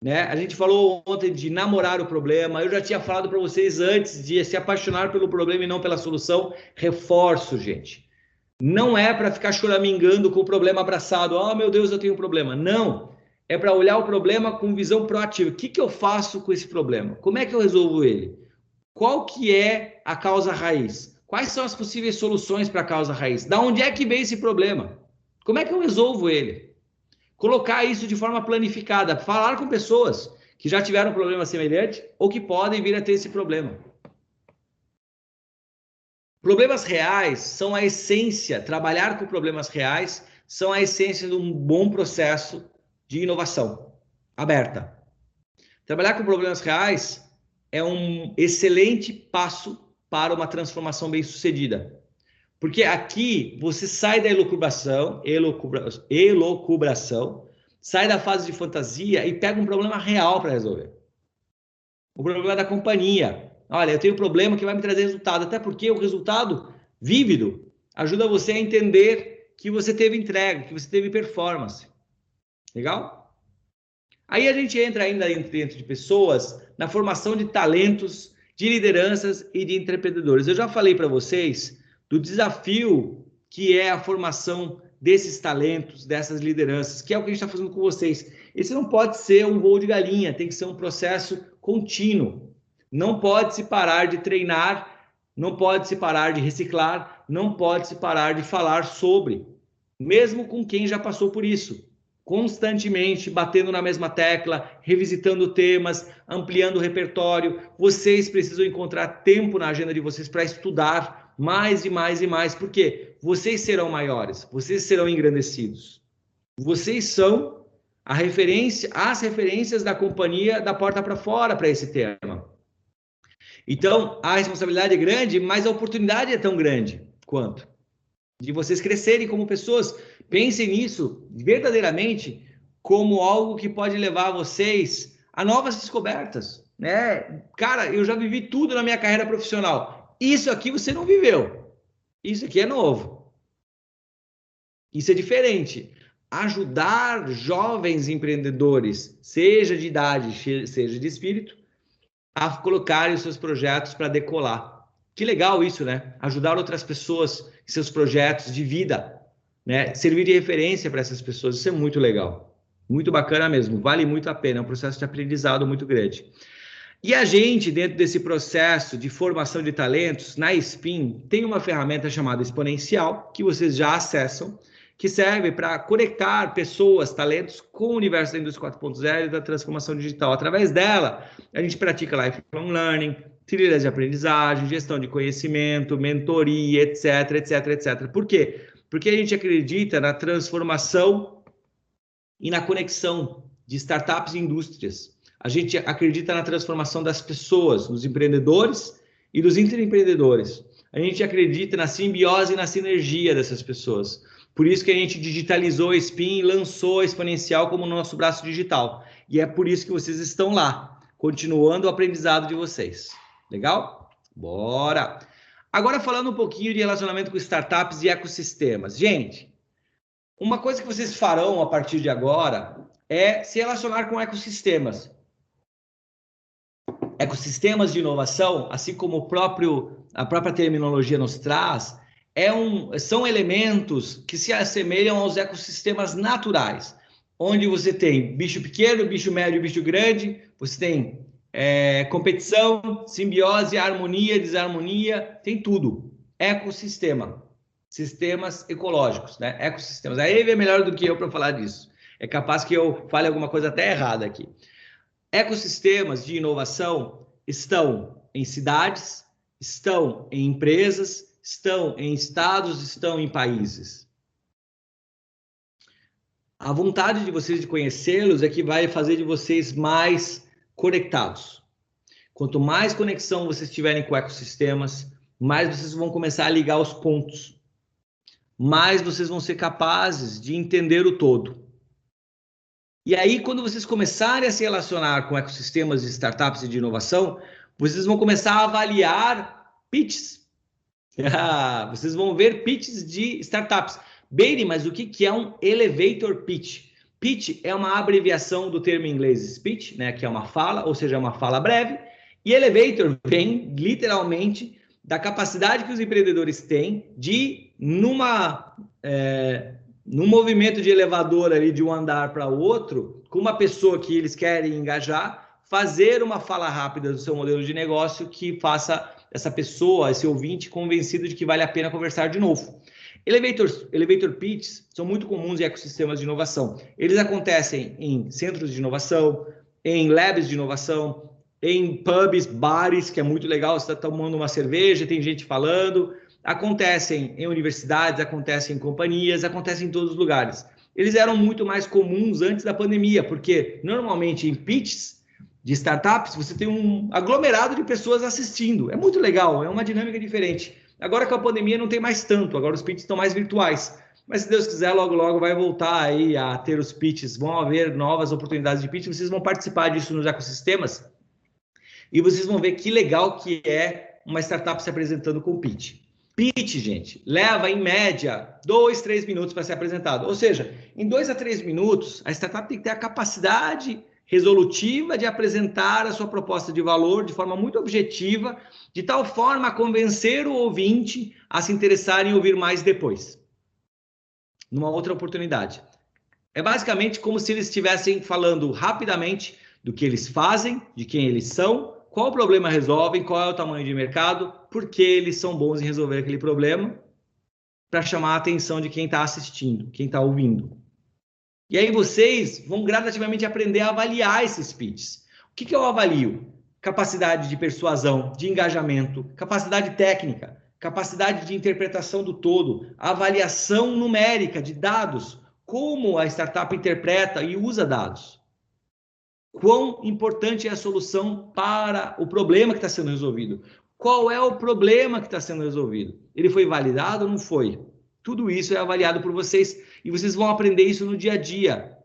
Né? A gente falou ontem de namorar o problema, eu já tinha falado para vocês antes de se apaixonar pelo problema e não pela solução. Reforço, gente. Não é para ficar choramingando com o problema abraçado. Oh, meu Deus, eu tenho um problema. Não. É para olhar o problema com visão proativa. O que eu faço com esse problema? Como é que eu resolvo ele? Qual que é a causa raiz? Quais são as possíveis soluções para a causa raiz? Da onde é que vem esse problema? Como é que eu resolvo ele? Colocar isso de forma planificada, falar com pessoas que já tiveram um problema semelhante ou que podem vir a ter esse problema. Problemas reais são a essência, trabalhar com problemas reais são a essência de um bom processo de inovação aberta. Trabalhar com problemas reais é um excelente passo para uma transformação bem-sucedida. Porque aqui você sai da elucubração, sai da fase de fantasia e pega um problema real para resolver. O problema da companhia. Olha, eu tenho um problema que vai me trazer resultado, até porque o resultado vívido ajuda você a entender que você teve entrega, que você teve performance. Legal? Aí a gente entra ainda dentro de pessoas na formação de talentos, de lideranças e de empreendedores. Eu já falei para vocês do desafio que é a formação desses talentos, dessas lideranças, que é o que a gente está fazendo com vocês. Esse não pode ser um voo de galinha, tem que ser um processo contínuo. Não pode se parar de treinar, não pode se parar de reciclar, não pode se parar de falar sobre, mesmo com quem já passou por isso. Constantemente batendo na mesma tecla, revisitando temas, ampliando o repertório. Vocês precisam encontrar tempo na agenda de vocês para estudar mais e mais e mais, porque vocês serão maiores, vocês serão engrandecidos. Vocês são as referências da companhia da porta para fora para esse tema. Então, a responsabilidade é grande, mas a oportunidade é tão grande quanto de vocês crescerem como pessoas. Pensem nisso verdadeiramente como algo que pode levar vocês a novas descobertas, né? Cara, eu já vivi tudo na minha carreira profissional. Isso aqui você não viveu. Isso aqui é novo. Isso é diferente. Ajudar jovens empreendedores, seja de idade, seja de espírito, a colocarem os seus projetos para decolar. Que legal isso, né? Ajudar outras pessoas em seus projetos de vida, né? Servir de referência para essas pessoas, isso é muito legal. Muito bacana mesmo, vale muito a pena, é um processo de aprendizado muito grande. E a gente, dentro desse processo de formação de talentos, na SPIN, tem uma ferramenta chamada Exponencial, que vocês já acessam, que serve para conectar pessoas, talentos, com o universo da indústria 4.0 e da transformação digital. Através dela, a gente pratica lifelong learning, trilhas de aprendizagem, gestão de conhecimento, mentoria, etc, etc, etc. Por quê? Porque a gente acredita na transformação e na conexão de startups e indústrias. A gente acredita na transformação das pessoas, dos empreendedores e dos intraempreendedores. A gente acredita na simbiose e na sinergia dessas pessoas. Por isso que a gente digitalizou a SPIN e lançou a Exponencial como nosso braço digital. E é por isso que vocês estão lá, continuando o aprendizado de vocês. Legal? Bora! Agora falando um pouquinho de relacionamento com startups e ecossistemas. Gente, uma coisa que vocês farão a partir de agora é se relacionar com ecossistemas. Ecossistemas de inovação, assim como a própria terminologia nos traz, são elementos que se assemelham aos ecossistemas naturais, onde você tem bicho pequeno, bicho médio, bicho grande, você tem competição, simbiose, harmonia, desarmonia, tem tudo. Ecossistema, sistemas ecológicos, né? Ecossistemas. A Eve é melhor do que eu para falar disso. É capaz que eu fale alguma coisa até errada aqui. Ecossistemas de inovação estão em cidades, estão em empresas, estão em estados, estão em países. A vontade de vocês de conhecê-los é que vai fazer de vocês mais conectados. Quanto mais conexão vocês tiverem com ecossistemas, mais vocês vão começar a ligar os pontos. Mais vocês vão ser capazes de entender o todo. E aí, quando vocês começarem a se relacionar com ecossistemas de startups e de inovação, vocês vão começar a avaliar pitches. Vocês vão ver pitches de startups. Bem, mas o que é um elevator pitch? Pitch é uma abreviação do termo em inglês speech, né, que é uma fala, ou seja, uma fala breve. E elevator vem, literalmente, da capacidade que os empreendedores têm de, num movimento de elevador ali de um andar para o outro, com uma pessoa que eles querem engajar, fazer uma fala rápida do seu modelo de negócio que faça essa pessoa, esse ouvinte, convencido de que vale a pena conversar de novo. Elevator pitches são muito comuns em ecossistemas de inovação. Eles acontecem em centros de inovação, em labs de inovação, em pubs, bares, que é muito legal, você está tomando uma cerveja, tem gente falando. Acontecem em universidades, acontecem em companhias, acontecem em todos os lugares. Eles eram muito mais comuns antes da pandemia, porque normalmente em pitches de startups você tem um aglomerado de pessoas assistindo. É muito legal, é uma dinâmica diferente. Agora com a pandemia não tem mais tanto, agora os pitches estão mais virtuais. Mas se Deus quiser, logo, logo vai voltar aí a ter os pitches, vão haver novas oportunidades de pitch, vocês vão participar disso nos ecossistemas e vocês vão ver que legal que é uma startup se apresentando com pitch. Pitch, gente, leva em média 2, 3 minutos para ser apresentado. Ou seja, em 2 a 3 minutos, a startup tem que ter a capacidade resolutiva de apresentar a sua proposta de valor de forma muito objetiva, de tal forma a convencer o ouvinte a se interessar em ouvir mais depois, numa outra oportunidade. É basicamente como se eles estivessem falando rapidamente do que eles fazem, de quem eles são, qual problema resolvem, qual é o tamanho de mercado, por que eles são bons em resolver aquele problema, para chamar a atenção de quem está assistindo, quem está ouvindo. E aí vocês vão gradativamente aprender a avaliar esses pitches. O que eu avalio? Capacidade de persuasão, de engajamento, capacidade técnica, capacidade de interpretação do todo, avaliação numérica de dados, como a startup interpreta e usa dados. Quão importante é a solução para o problema que está sendo resolvido? Qual é o problema que está sendo resolvido? Ele foi validado ou não foi? Tudo isso é avaliado por vocês e vocês vão aprender isso no dia a dia.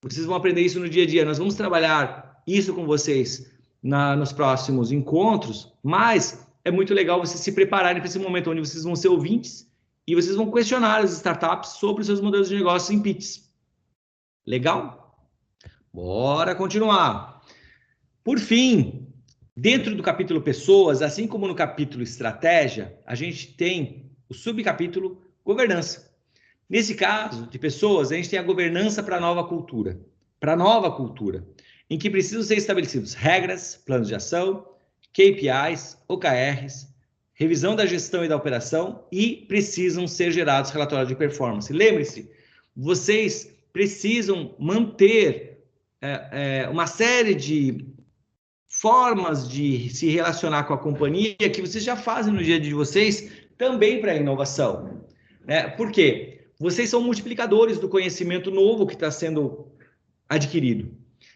Vocês vão aprender isso no dia a dia. Nós vamos trabalhar isso com vocês nos próximos encontros, mas é muito legal vocês se prepararem para esse momento onde vocês vão ser ouvintes e vocês vão questionar as startups sobre os seus modelos de negócio em pitches. Legal? Bora continuar. Por fim, dentro do capítulo pessoas, assim como no capítulo estratégia, a gente tem o subcapítulo governança. Nesse caso de pessoas, a gente tem a governança para a nova cultura. Para a nova cultura. em que precisam ser estabelecidos regras, planos de ação, KPIs, OKRs, revisão da gestão e da operação e precisam ser gerados relatórios de performance. Lembre-se, vocês precisam manter uma série de formas de se relacionar com a companhia que vocês já fazem no dia a dia de vocês também para a inovação. Por quê? Vocês são multiplicadores do conhecimento novo que está sendo adquirido.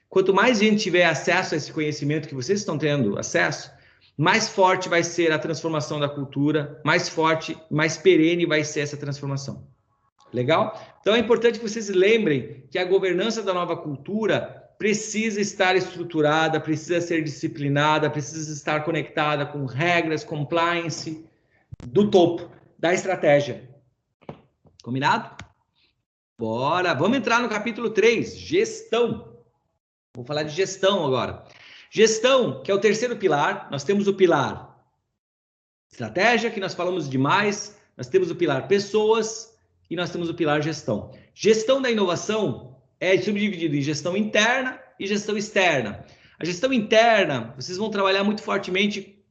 Quanto mais gente tiver acesso a esse conhecimento que vocês estão tendo acesso, mais forte vai ser a transformação da cultura, mais forte, mais perene vai ser essa transformação. Legal? Então é importante que vocês lembrem que a governança da nova cultura precisa estar estruturada, precisa ser disciplinada, precisa estar conectada com regras, compliance do topo, da estratégia. Combinado? Bora! Vamos entrar no capítulo 3, gestão. Vou falar de gestão agora. Gestão, que é o terceiro pilar, nós temos o pilar estratégia, que nós falamos demais, nós temos o pilar pessoas e nós temos o pilar gestão. Gestão da inovação é subdividido em gestão interna e gestão externa. A gestão interna, vocês vão trabalhar muito fortemente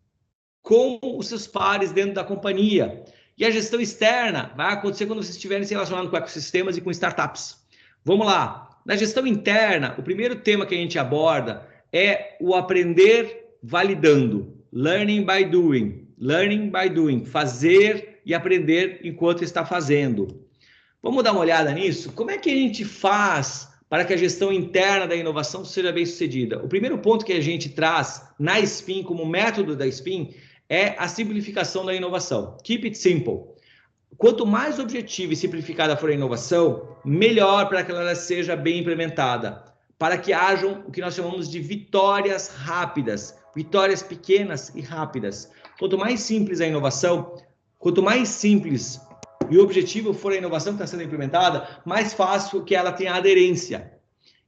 com os seus pares dentro da companhia. E a gestão externa vai acontecer quando vocês estiverem se relacionando com ecossistemas e com startups. Vamos lá. Na gestão interna, o primeiro tema que a gente aborda é o aprender validando. Learning by doing. Learning by doing. Fazer e aprender enquanto está fazendo. Vamos dar uma olhada nisso? Como é que a gente faz para que a gestão interna da inovação seja bem sucedida? O primeiro ponto que a gente traz na SPIN, como método da SPIN, é a simplificação da inovação. Keep it simple. Quanto mais objetiva e simplificada for a inovação, melhor para que ela seja bem implementada, para que hajam o que nós chamamos de vitórias rápidas, vitórias pequenas e rápidas. Quanto mais simples a inovação, quanto mais simples e o objetivo for a inovação que está sendo implementada, mais fácil que ela tenha aderência.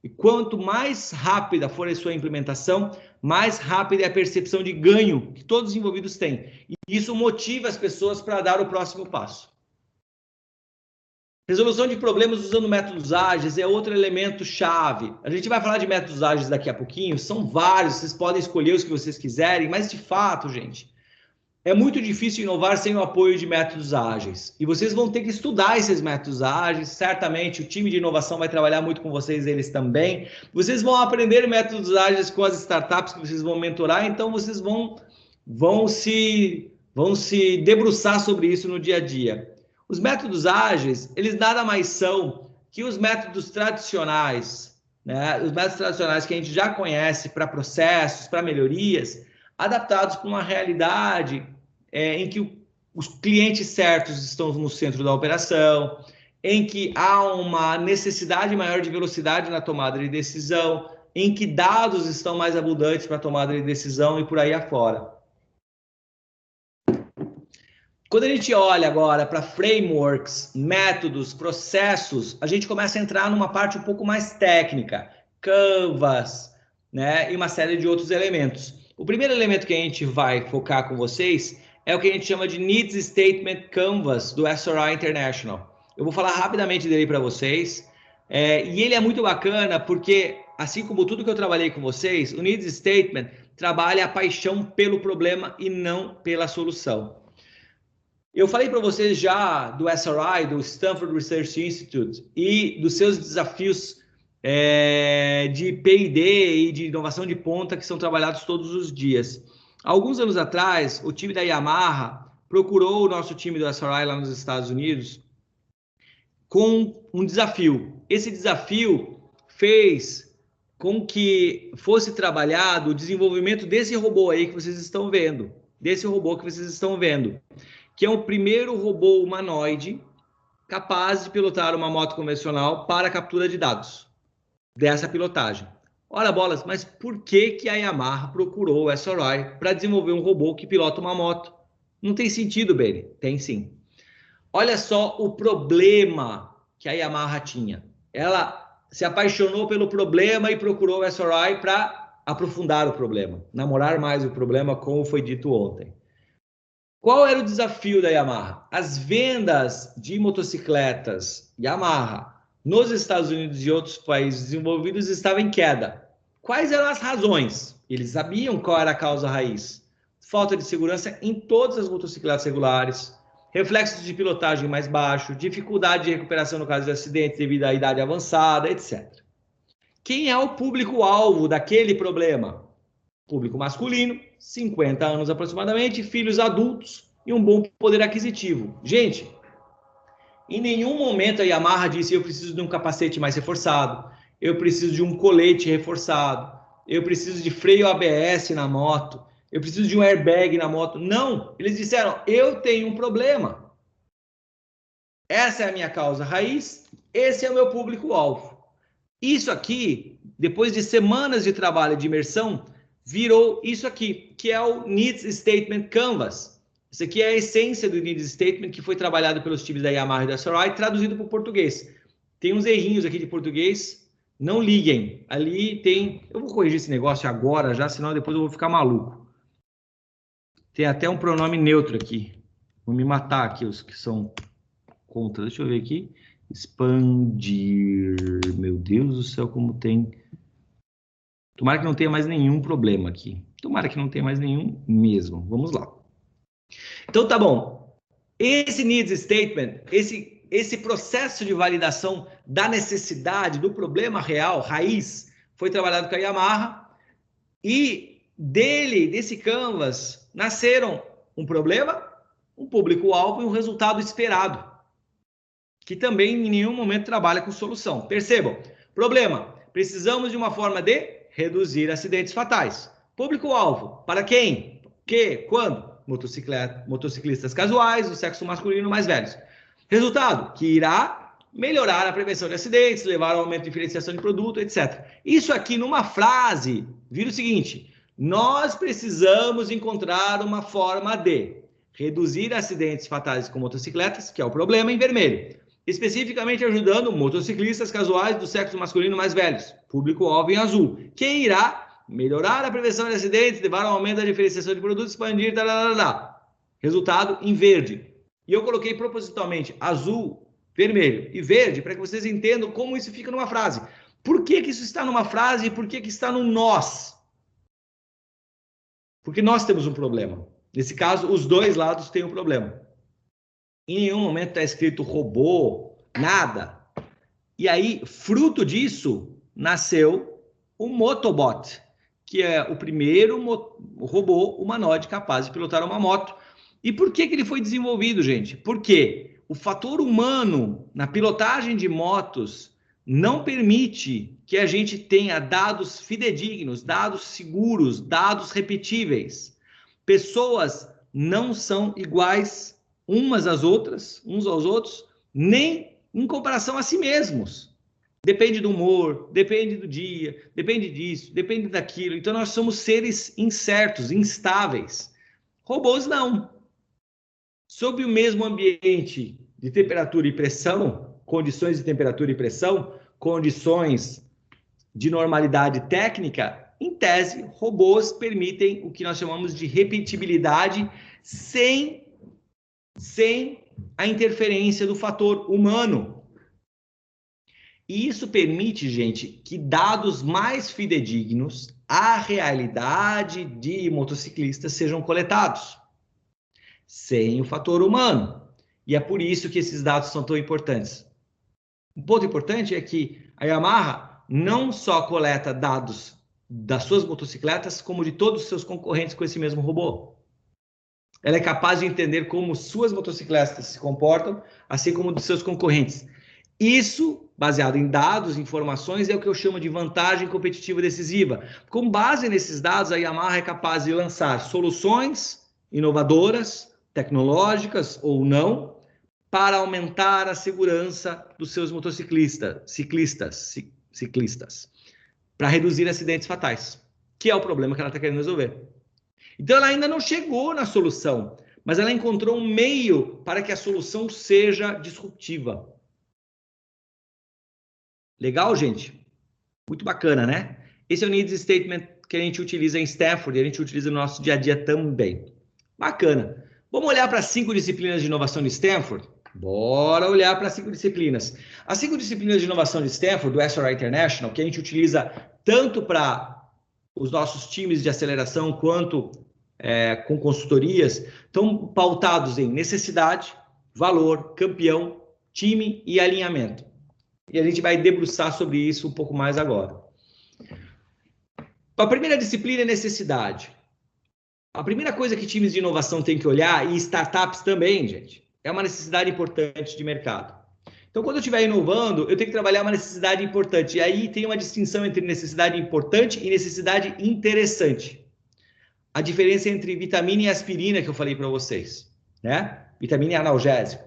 E quanto mais rápida for a sua implementação, mais rápida é a percepção de ganho que todos os envolvidos têm. E isso motiva as pessoas para dar o próximo passo. Resolução de problemas usando métodos ágeis é outro elemento chave. A gente vai falar de métodos ágeis daqui a pouquinho, são vários, vocês podem escolher os que vocês quiserem, mas de fato, gente, é muito difícil inovar sem o apoio de métodos ágeis. E vocês vão ter que estudar esses métodos ágeis. Certamente o time de inovação vai trabalhar muito com vocês, eles também. Vocês vão aprender métodos ágeis com as startups que vocês vão mentorar. Então vocês vão se debruçar sobre isso no dia a dia. Os métodos ágeis, eles nada mais são que os métodos tradicionais, né? Os métodos tradicionais que a gente já conhece para processos, para melhorias, adaptados para uma realidade em que os clientes certos estão no centro da operação, em que há uma necessidade maior de velocidade na tomada de decisão, em que dados estão mais abundantes para a tomada de decisão e por aí afora. Quando a gente olha agora para frameworks, métodos, processos, a gente começa a entrar numa parte um pouco mais técnica, Canvas, né, e uma série de outros elementos. O primeiro elemento que a gente vai focar com vocês é o que a gente chama de Needs Statement Canvas do SRI International. Eu vou falar rapidamente dele para vocês. E ele é muito bacana porque, assim como tudo que eu trabalhei com vocês, o Needs Statement trabalha a paixão pelo problema e não pela solução. Eu falei para vocês já do SRI, do Stanford Research Institute, e dos seus desafios de P&D e de inovação de ponta que são trabalhados todos os dias. Alguns anos atrás, o time da Yamaha procurou o nosso time do SRI lá nos Estados Unidos com um desafio. Esse desafio fez com que fosse trabalhado o desenvolvimento desse robô aí que vocês estão vendo, que é o primeiro robô humanoide capaz de pilotar uma moto convencional para captura de dados dessa pilotagem. Ora bolas, mas por que a Yamaha procurou o SRI para desenvolver um robô que pilota uma moto? Não tem sentido, Benny. Tem sim. Olha só o problema que a Yamaha tinha. Ela se apaixonou pelo problema e procurou o SRI para aprofundar o problema, namorar mais o problema, como foi dito ontem. Qual era o desafio da Yamaha? As vendas de motocicletas Yamaha nos Estados Unidos e outros países desenvolvidos estavam em queda. Quais eram as razões? Eles sabiam qual era a causa raiz. Falta de segurança em todas as motocicletas regulares, reflexos de pilotagem mais baixo, dificuldade de recuperação no caso de acidentes devido à idade avançada, etc. Quem é o público-alvo daquele problema? Público masculino, 50 anos aproximadamente, filhos adultos e um bom poder aquisitivo. Gente, em nenhum momento a Yamaha disse eu preciso de um capacete mais reforçado, eu preciso de um colete reforçado, eu preciso de freio ABS na moto, eu preciso de um airbag na moto. Não, eles disseram, eu tenho um problema. Essa é a minha causa raiz, esse é o meu público-alvo. Isso aqui, depois de semanas de trabalho de imersão, virou isso aqui, que é o Needs Statement Canvas. Isso aqui é a essência do Needs Statement que foi trabalhado pelos times da Yamaha e da SRAM, traduzido para o português. Tem uns errinhos aqui de português, não liguem. Ali tem... Eu vou corrigir esse negócio agora já, senão depois eu vou ficar maluco. Tem até um pronome neutro aqui. Vou me matar aqui os que são contra. Deixa eu ver aqui. Expandir. Meu Deus do céu, como tem... Tomara que não tenha mais nenhum problema aqui. Tomara que não tenha mais nenhum mesmo. Vamos lá. Então, tá bom. Esse Needs Statement, esse processo de validação da necessidade, do problema real, raiz, foi trabalhado com a Yamaha. E desse canvas, nasceram um problema, um público-alvo e um resultado esperado. Que também em nenhum momento trabalha com solução. Percebam, problema, precisamos de uma forma de reduzir acidentes fatais. Público-alvo, para quem? Que? Quando? Motociclistas casuais, do sexo masculino mais velhos. Resultado, que irá melhorar a prevenção de acidentes, levar ao aumento de diferenciação de produto, etc. Isso aqui numa frase, vira o seguinte, nós precisamos encontrar uma forma de reduzir acidentes fatais com motocicletas, que é o problema, em vermelho. Especificamente ajudando motociclistas casuais do sexo masculino mais velhos, público-alvo em azul, que irá melhorar a prevenção de acidentes, levar ao aumento da diferenciação de produtos, expandir, resultado em verde. E eu coloquei propositalmente azul, vermelho e verde para que vocês entendam como isso fica numa frase. Por que isso está numa frase e por que está no nós? Porque nós temos um problema. Nesse caso, os dois lados têm um problema. Em nenhum momento está escrito robô, nada. E aí, fruto disso, nasceu o Motobot, que é o primeiro robô humanoide capaz de pilotar uma moto. E por que ele foi desenvolvido, gente? Porque o fator humano na pilotagem de motos não permite que a gente tenha dados fidedignos, dados seguros, dados repetíveis. Pessoas não são iguais umas às outras, uns aos outros, nem em comparação a si mesmos. Depende do humor, depende do dia, depende disso, depende daquilo. Então, nós somos seres incertos, instáveis. Robôs não. Sob o mesmo ambiente de temperatura e pressão, condições de temperatura e pressão, condições de normalidade técnica, em tese, robôs permitem o que nós chamamos de repetibilidade sem a interferência do fator humano. E isso permite, gente, que dados mais fidedignos à realidade de motociclistas sejam coletados, sem o fator humano. E é por isso que esses dados são tão importantes. Um ponto importante é que a Yamaha não só coleta dados das suas motocicletas, como de todos os seus concorrentes com esse mesmo robô. Ela é capaz de entender como suas motocicletas se comportam, assim como dos seus concorrentes. Isso, baseado em dados, informações, é o que eu chamo de vantagem competitiva decisiva. Com base nesses dados, a Yamaha é capaz de lançar soluções inovadoras, tecnológicas ou não, para aumentar a segurança dos seus ciclistas, para reduzir acidentes fatais, que é o problema que ela está querendo resolver. Então, ela ainda não chegou na solução, mas ela encontrou um meio para que a solução seja disruptiva. Legal, gente? Muito bacana, né? Esse é o Needs Statement que a gente utiliza em Stanford e a gente utiliza no nosso dia a dia também. Bacana. Vamos olhar para as 5 disciplinas de inovação de Stanford? Bora olhar para as 5 disciplinas. As 5 disciplinas de inovação de Stanford, do SRI International, que a gente utiliza tanto para os nossos times de aceleração quanto com consultorias, estão pautados em necessidade, valor, campeão, time e alinhamento. E a gente vai debruçar sobre isso um pouco mais agora. A primeira disciplina é necessidade. A primeira coisa que times de inovação têm que olhar, e startups também, gente, é uma necessidade importante de mercado. Então, quando eu estiver inovando, eu tenho que trabalhar uma necessidade importante. E aí tem uma distinção entre necessidade importante e necessidade interessante. A diferença entre vitamina e aspirina que eu falei para vocês, né? Vitamina e analgésico.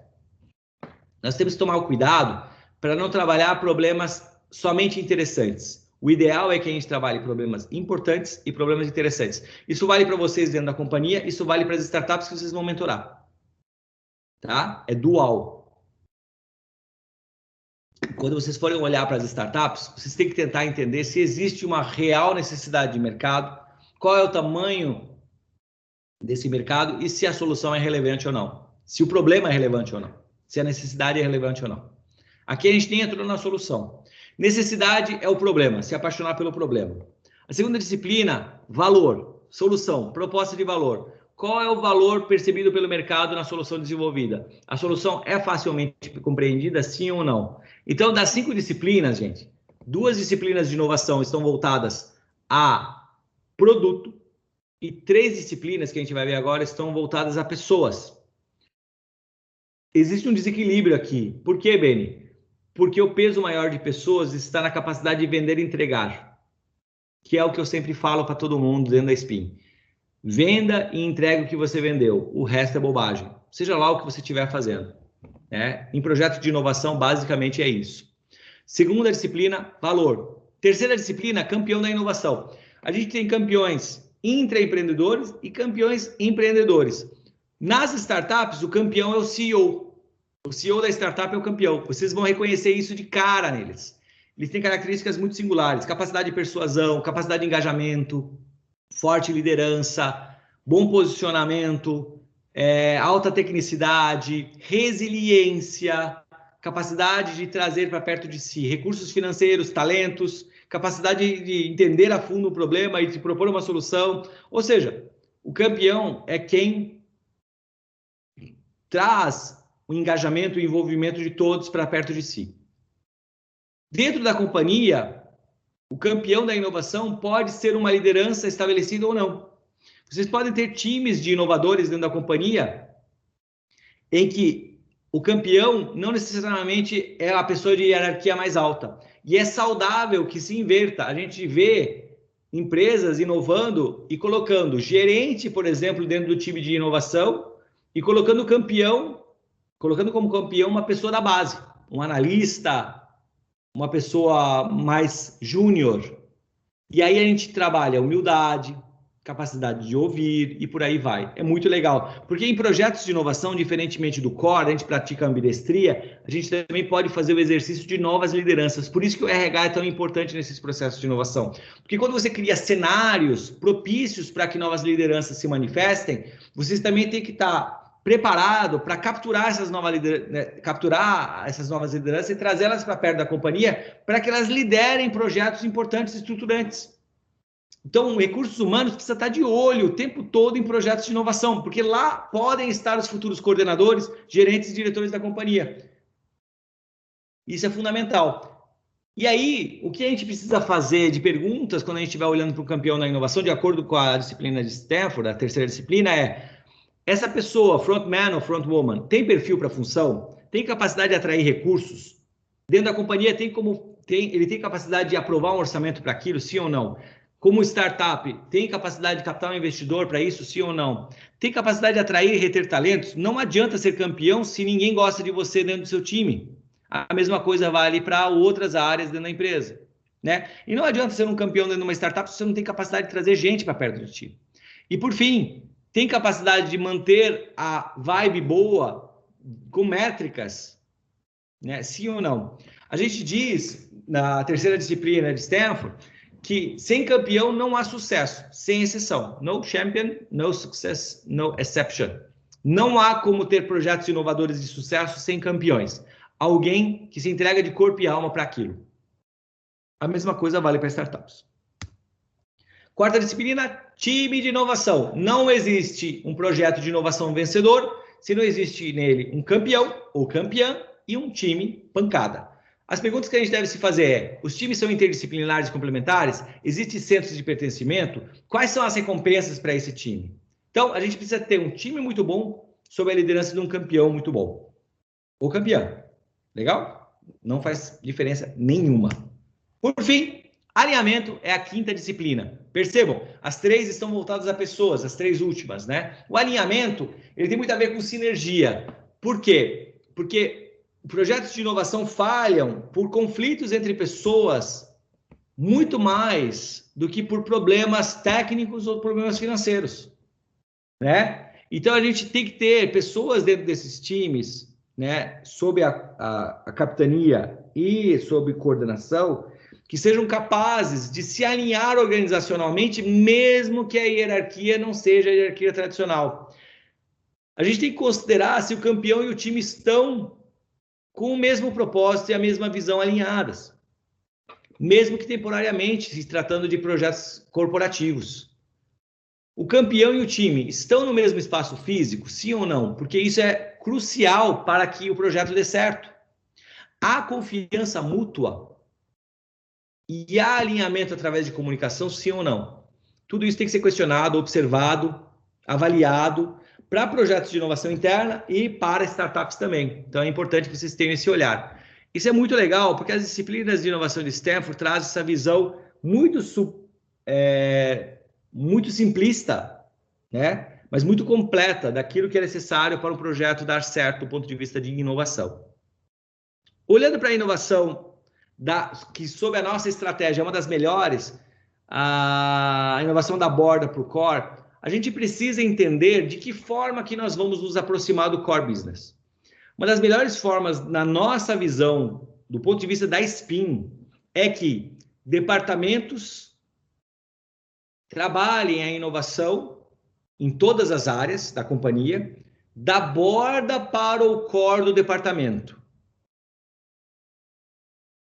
Nós temos que tomar o cuidado para não trabalhar problemas somente interessantes. O ideal é que a gente trabalhe problemas importantes e problemas interessantes. Isso vale para vocês dentro da companhia, isso vale para as startups que vocês vão mentorar. Tá? É dual. Quando vocês forem olhar para as startups, vocês têm que tentar entender se existe uma real necessidade de mercado, qual é o tamanho desse mercado e se a solução é relevante ou não. Se o problema é relevante ou não. Se a necessidade é relevante ou não. Aqui a gente nem entrou na solução. Necessidade é o problema, se apaixonar pelo problema. A segunda disciplina, valor, solução, proposta de valor. Qual é o valor percebido pelo mercado na solução desenvolvida? A solução é facilmente compreendida, sim ou não? Então, das 5 disciplinas, gente, 2 disciplinas de inovação estão voltadas a produto e 3 disciplinas que a gente vai ver agora estão voltadas a pessoas. Existe um desequilíbrio aqui. Por quê, Beni? Porque o peso maior de pessoas está na capacidade de vender e entregar, que é o que eu sempre falo para todo mundo dentro da Spin. Venda e entrega o que você vendeu, o resto é bobagem. Seja lá o que você estiver fazendo. Né? Em projetos de inovação, basicamente é isso. Segunda disciplina, valor. Terceira disciplina, campeão da inovação. A gente tem campeões intraempreendedores e campeões empreendedores. Nas startups, o campeão é o CEO. O CEO da startup é o campeão. Vocês vão reconhecer isso de cara neles. Eles têm características muito singulares. Capacidade de persuasão, capacidade de engajamento, forte liderança, bom posicionamento, alta tecnicidade, resiliência, capacidade de trazer para perto de si recursos financeiros, talentos, capacidade de entender a fundo o problema e de propor uma solução. Ou seja, o campeão é quem traz o engajamento e o envolvimento de todos para perto de si. Dentro da companhia, o campeão da inovação pode ser uma liderança estabelecida ou não. Vocês podem ter times de inovadores dentro da companhia em que o campeão não necessariamente é a pessoa de hierarquia mais alta. E é saudável que se inverta. A gente vê empresas inovando e colocando gerente, por exemplo, dentro do time de inovação e colocando como campeão uma pessoa da base, um analista, uma pessoa mais júnior. E aí a gente trabalha humildade, capacidade de ouvir e por aí vai. É muito legal. Porque em projetos de inovação, diferentemente do core, a gente pratica a ambidestria, a gente também pode fazer o exercício de novas lideranças. Por isso que o RH é tão importante nesses processos de inovação. Porque quando você cria cenários propícios para que novas lideranças se manifestem, vocês também têm que estar preparado para capturar essas novas lideranças e trazê-las para perto da companhia para que elas liderem projetos importantes e estruturantes. Então, recursos humanos precisa estar de olho o tempo todo em projetos de inovação, porque lá podem estar os futuros coordenadores, gerentes e diretores da companhia. Isso é fundamental. E aí, o que a gente precisa fazer de perguntas quando a gente estiver olhando para o campeão da inovação, de acordo com a disciplina de Stanford, a terceira disciplina, essa pessoa, frontman ou frontwoman, tem perfil para a função? Tem capacidade de atrair recursos? Dentro da companhia, ele tem capacidade de aprovar um orçamento para aquilo, sim ou não? Como startup, tem capacidade de captar um investidor para isso, sim ou não? Tem capacidade de atrair e reter talentos? Não adianta ser campeão se ninguém gosta de você dentro do seu time. A mesma coisa vale para outras áreas dentro da empresa. Né? E não adianta ser um campeão dentro de uma startup se você não tem capacidade de trazer gente para perto do time. E por fim, tem capacidade de manter a vibe boa com métricas, né? Sim ou não? A gente diz, na terceira disciplina de Stanford, que sem campeão não há sucesso, sem exceção. No champion, no success, no exception. Não há como ter projetos inovadores de sucesso sem campeões. Alguém que se entrega de corpo e alma para aquilo. A mesma coisa vale para startups. Quarta disciplina, time de inovação. Não existe um projeto de inovação vencedor se não existe nele um campeão ou campeã e um time pancada. As perguntas que a gente deve se fazer é: os times são interdisciplinares e complementares? Existem centros de pertencimento? Quais são as recompensas para esse time? Então, a gente precisa ter um time muito bom sob a liderança de um campeão muito bom. Ou campeã. Legal? Não faz diferença nenhuma. Por fim, alinhamento é a quinta disciplina. Percebam, as três estão voltadas a pessoas, as três últimas, né? O alinhamento, ele tem muito a ver com sinergia. Por quê? Porque projetos de inovação falham por conflitos entre pessoas muito mais do que por problemas técnicos ou problemas financeiros, né? Então, a gente tem que ter pessoas dentro desses times, né, sob a capitania e sob coordenação, que sejam capazes de se alinhar organizacionalmente, mesmo que a hierarquia não seja a hierarquia tradicional. A gente tem que considerar se o campeão e o time estão com o mesmo propósito e a mesma visão alinhadas, mesmo que temporariamente, se tratando de projetos corporativos. O campeão e o time estão no mesmo espaço físico, sim ou não? Porque isso é crucial para que o projeto dê certo. Há confiança mútua e há alinhamento através de comunicação, sim ou não? Tudo isso tem que ser questionado, observado, avaliado para projetos de inovação interna e para startups também. Então é importante que vocês tenham esse olhar. Isso é muito legal, porque as disciplinas de inovação de Stanford trazem essa visão muito simplista, né? Mas muito completa daquilo que é necessário para um projeto dar certo do ponto de vista de inovação. Olhando para a inovação, que sob a nossa estratégia é uma das melhores, a inovação da borda para o core, a gente precisa entender de que forma que nós vamos nos aproximar do core business. Uma das melhores formas, na nossa visão, do ponto de vista da SPIN, é que departamentos trabalhem a inovação em todas as áreas da companhia, da borda para o core do departamento.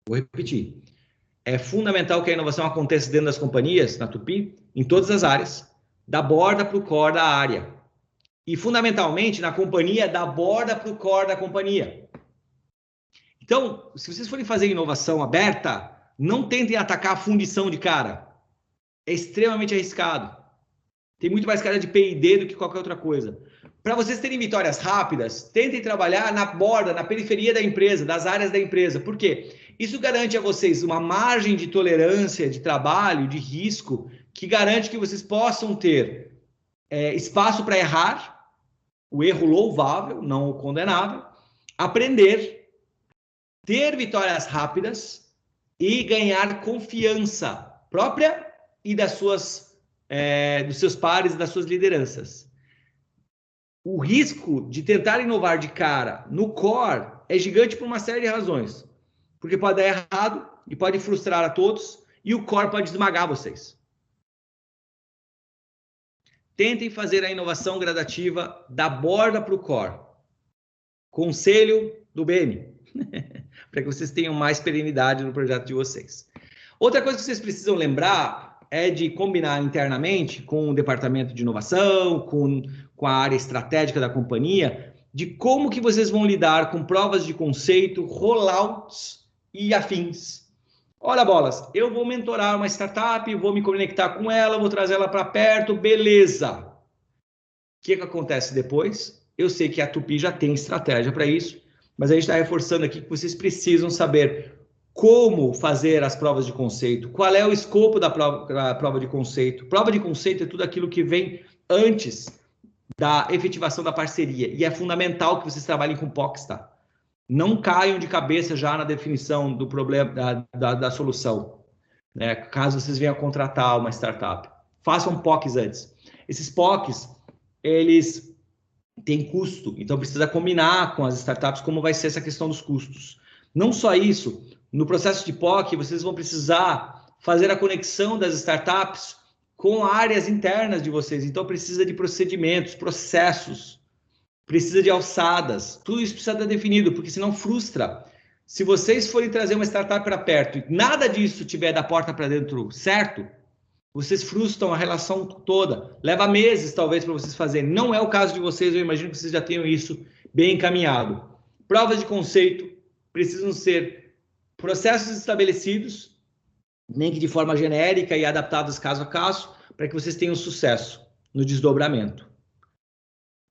Vou repetir. É fundamental que a inovação aconteça dentro das companhias, na Tupi, em todas as áreas, da borda para o core da área. E, fundamentalmente, na companhia, da borda para o core da companhia. Então, se vocês forem fazer inovação aberta, não tentem atacar a fundição de cara. É extremamente arriscado. Tem muito mais cara de P&D do que qualquer outra coisa. Para vocês terem vitórias rápidas, tentem trabalhar na borda, na periferia da empresa, das áreas da empresa. Por quê? Isso garante a vocês uma margem de tolerância, de trabalho, de risco, que garante que vocês possam ter espaço para errar, o erro louvável, não o condenável, aprender, ter vitórias rápidas e ganhar confiança própria e dos seus pares e das suas lideranças. O risco de tentar inovar de cara no core é gigante por uma série de razões. Porque pode dar errado e pode frustrar a todos e o core pode esmagar vocês. Tentem fazer a inovação gradativa da borda para o core. Conselho do BM. Para que vocês tenham mais perenidade no projeto de vocês. Outra coisa que vocês precisam lembrar é de combinar internamente com o departamento de inovação, com a área estratégica da companhia, de como que vocês vão lidar com provas de conceito, rollouts e afins. Olha, bolas, eu vou mentorar uma startup, vou me conectar com ela, vou trazer ela para perto, beleza. O que acontece depois? Eu sei que a Tupi já tem estratégia para isso, mas a gente está reforçando aqui que vocês precisam saber como fazer as provas de conceito, qual é o escopo da prova de conceito. Prova de conceito é tudo aquilo que vem antes da efetivação da parceria, e é fundamental que vocês trabalhem com POCs, tá? Não caiam de cabeça já na definição do problema, da solução, né? Caso vocês venham a contratar uma startup. Façam POCs antes. Esses POCs, eles têm custo, então precisa combinar com as startups como vai ser essa questão dos custos. Não só isso, no processo de POC, vocês vão precisar fazer a conexão das startups com áreas internas de vocês. Então, precisa de procedimentos, processos, precisa de alçadas. Tudo isso precisa estar definido, porque senão frustra. se vocês forem trazer uma startup para perto e nada disso tiver da porta para dentro certo, vocês frustram a relação toda. Leva meses, talvez, para vocês fazerem. Não é o caso de vocês, eu imagino que vocês já tenham isso bem encaminhado. Provas de conceito precisam ser processos estabelecidos, nem que de forma genérica e adaptados caso a caso, para que vocês tenham sucesso no desdobramento.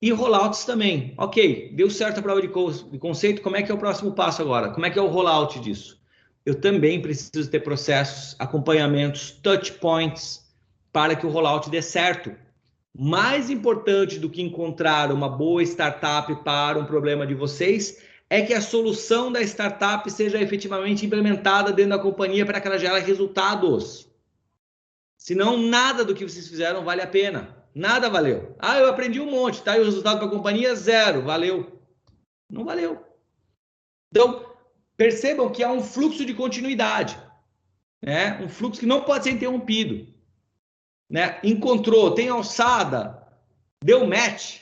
E rollouts também. Ok, deu certo a prova de conceito, como é que é o próximo passo agora? Como é que é o rollout disso? Eu também preciso ter processos, acompanhamentos, touch points, para que o rollout dê certo. Mais importante do que encontrar uma boa startup para um problema de vocês, é que a solução da startup seja efetivamente implementada dentro da companhia para que ela gere resultados. Senão, nada do que vocês fizeram vale a pena. Nada valeu. Ah, eu aprendi um monte, tá? E o resultado para a companhia, 0. Valeu. Não valeu. Então, percebam que há um fluxo de continuidade, né? Um fluxo que não pode ser interrompido, né? Encontrou, tem alçada, deu match.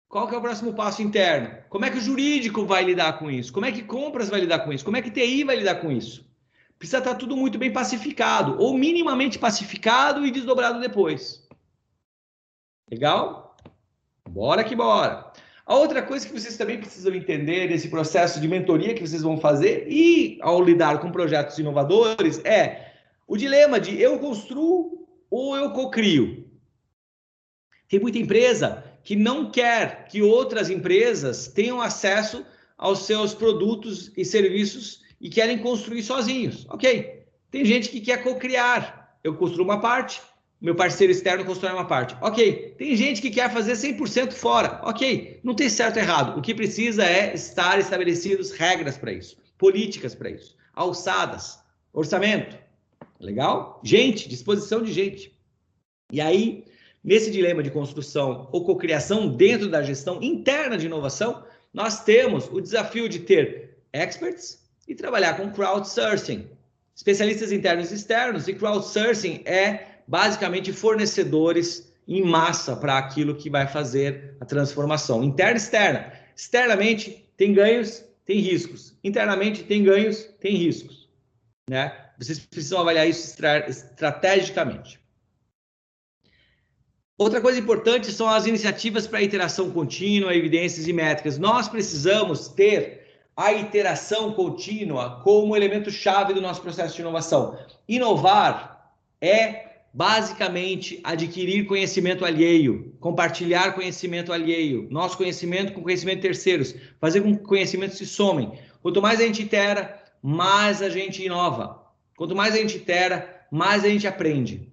Qual que é o próximo passo interno? Como é que o jurídico vai lidar com isso? Como é que compras vai lidar com isso? Como é que TI vai lidar com isso? Precisa estar tudo muito bem pacificado, ou minimamente pacificado e desdobrado depois. Legal? Bora que bora. A outra coisa que vocês também precisam entender desse processo de mentoria que vocês vão fazer e ao lidar com projetos inovadores é o dilema de eu construo ou eu cocrio. Tem muita empresa que não quer que outras empresas tenham acesso aos seus produtos e serviços e querem construir sozinhos. Ok. Tem gente que quer cocriar. Eu construo uma parte, meu parceiro externo constrói uma parte. Ok. Tem gente que quer fazer 100% fora. Ok. Não tem certo ou errado. O que precisa é estar estabelecidas regras para isso, políticas para isso, alçadas, orçamento. Legal? Gente, disposição de gente. E aí, nesse dilema de construção ou cocriação dentro da gestão interna de inovação, nós temos o desafio de ter experts e trabalhar com crowdsourcing. Especialistas internos e externos, e crowdsourcing é basicamente fornecedores em massa para aquilo que vai fazer a transformação. Interna e externa. Externamente tem ganhos, tem riscos. Internamente tem ganhos, tem riscos. Né? Vocês precisam avaliar isso estrategicamente. Outra coisa importante são as iniciativas para iteração contínua, evidências e métricas. Nós precisamos ter a iteração contínua como elemento-chave do nosso processo de inovação. Inovar é basicamente adquirir conhecimento alheio, compartilhar conhecimento alheio, nosso conhecimento com conhecimento de terceiros, fazer com que conhecimentos se somem. Quanto mais a gente itera, mais a gente inova. Quanto mais a gente itera, mais a gente aprende.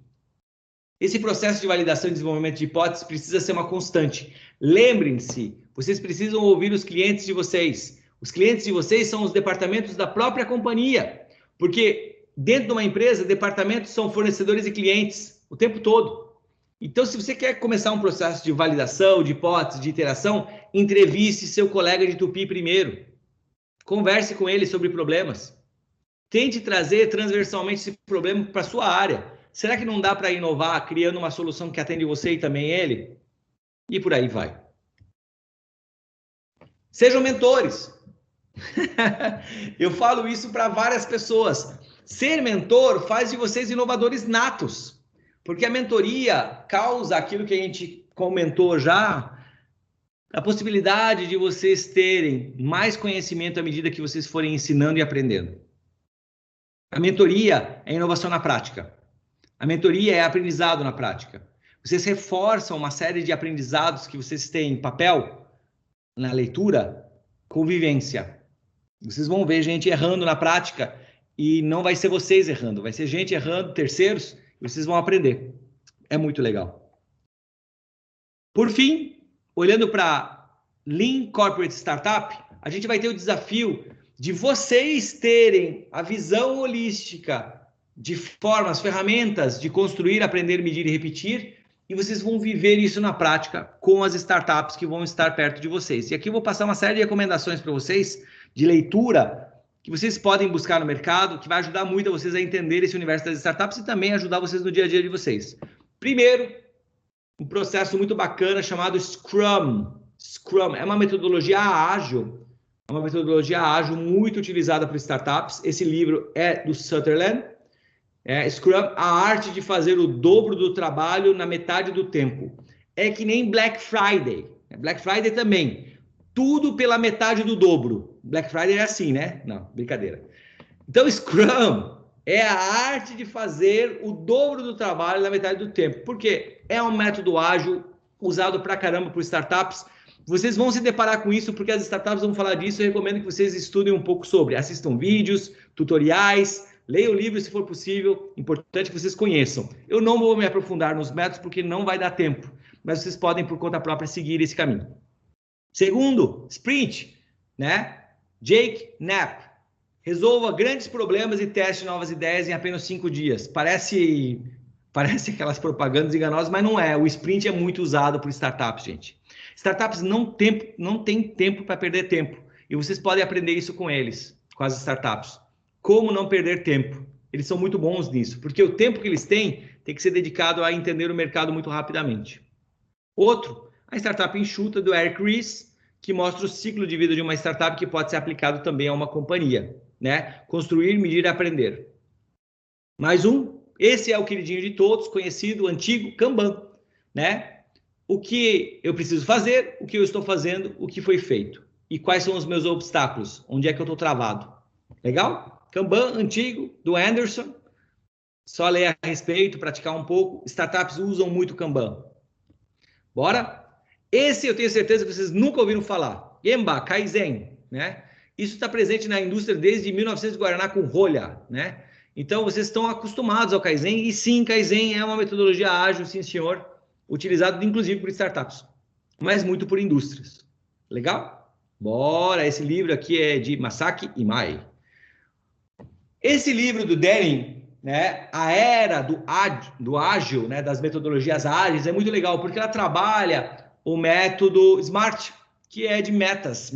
Esse processo de validação e desenvolvimento de hipóteses precisa ser uma constante. Lembrem-se, vocês precisam ouvir os clientes de vocês. Os clientes de vocês são os departamentos da própria companhia, porque dentro de uma empresa, departamentos são fornecedores e clientes o tempo todo. Então, se você quer começar um processo de validação, de hipótese, de iteração, entreviste seu colega de Tupi primeiro. Converse com ele sobre problemas. Tente trazer transversalmente esse problema para a sua área. Será que não dá para inovar criando uma solução que atende você e também ele? E por aí vai. Sejam mentores. Eu falo isso para várias pessoas. Ser mentor faz de vocês inovadores natos. Porque a mentoria causa aquilo que a gente comentou já, a possibilidade de vocês terem mais conhecimento à medida que vocês forem ensinando e aprendendo. A mentoria é inovação na prática. A mentoria é aprendizado na prática. Vocês reforçam uma série de aprendizados que vocês têm em papel, na leitura, com vivência. Vocês vão ver gente errando na prática e não vai ser vocês errando, vai ser gente errando, terceiros, e vocês vão aprender. É muito legal. Por fim, olhando para Lean Corporate Startup, a gente vai ter o desafio de vocês terem a visão holística de formas, ferramentas de construir, aprender, medir e repetir, e vocês vão viver isso na prática com as startups que vão estar perto de vocês. E aqui eu vou passar uma série de recomendações para vocês de leitura que vocês podem buscar no mercado, que vai ajudar muito a vocês a entender esse universo das startups e também ajudar vocês no dia a dia de vocês. Primeiro, um processo muito bacana chamado Scrum. Scrum é uma metodologia ágil é uma metodologia ágil muito utilizada por startups. Esse livro é do Sutherland. Scrum, a arte de fazer o dobro do trabalho na metade do tempo. É que nem Black Friday. Black Friday também. Tudo pela metade do dobro. Black Friday é assim, né? Não, brincadeira. Então, Scrum é a arte de fazer o dobro do trabalho na metade do tempo. Por quê? É um método ágil usado pra caramba por startups. Vocês vão se deparar com isso porque as startups vão falar disso. Eu recomendo que vocês estudem um pouco sobre. Assistam vídeos, tutoriais, leiam livros se for possível. Importante que vocês conheçam. Eu não vou me aprofundar nos métodos porque não vai dar tempo. Mas vocês podem, por conta própria, seguir esse caminho. Segundo, Sprint, né? Jake Knapp. Resolva grandes problemas e teste novas ideias em apenas 5 dias. Parece aquelas propagandas enganosas, mas não é. O Sprint é muito usado por startups, gente. Startups não têm tempo para perder tempo. E vocês podem aprender isso com eles, com as startups. Como não perder tempo? Eles são muito bons nisso, porque o tempo que eles têm tem que ser dedicado a entender o mercado muito rapidamente. Outro, a startup enxuta do Eric Ries, que mostra o ciclo de vida de uma startup que pode ser aplicado também a uma companhia, né? Construir, medir e aprender. Mais um, esse é o queridinho de todos, conhecido, antigo, Kanban, né? O que eu preciso fazer, o que eu estou fazendo, o que foi feito. E quais são os meus obstáculos, onde é que eu estou travado. Legal? Kanban, antigo, do Anderson, só ler a respeito, praticar um pouco. Startups usam muito Kanban. Bora? Esse eu tenho certeza que vocês nunca ouviram falar. Gemba, Kaizen, né? Isso está presente na indústria desde 1900 Guaraná com rolha, né? Então, vocês estão acostumados ao Kaizen. E sim, Kaizen é uma metodologia ágil, sim, senhor, utilizado inclusive por startups, mas muito por indústrias. Legal? Bora! Esse livro aqui é de Masaki Imai. Esse livro do Denning, né, a era do ágil, né, das metodologias ágeis, é muito legal, porque ela trabalha o método SMART, que é de metas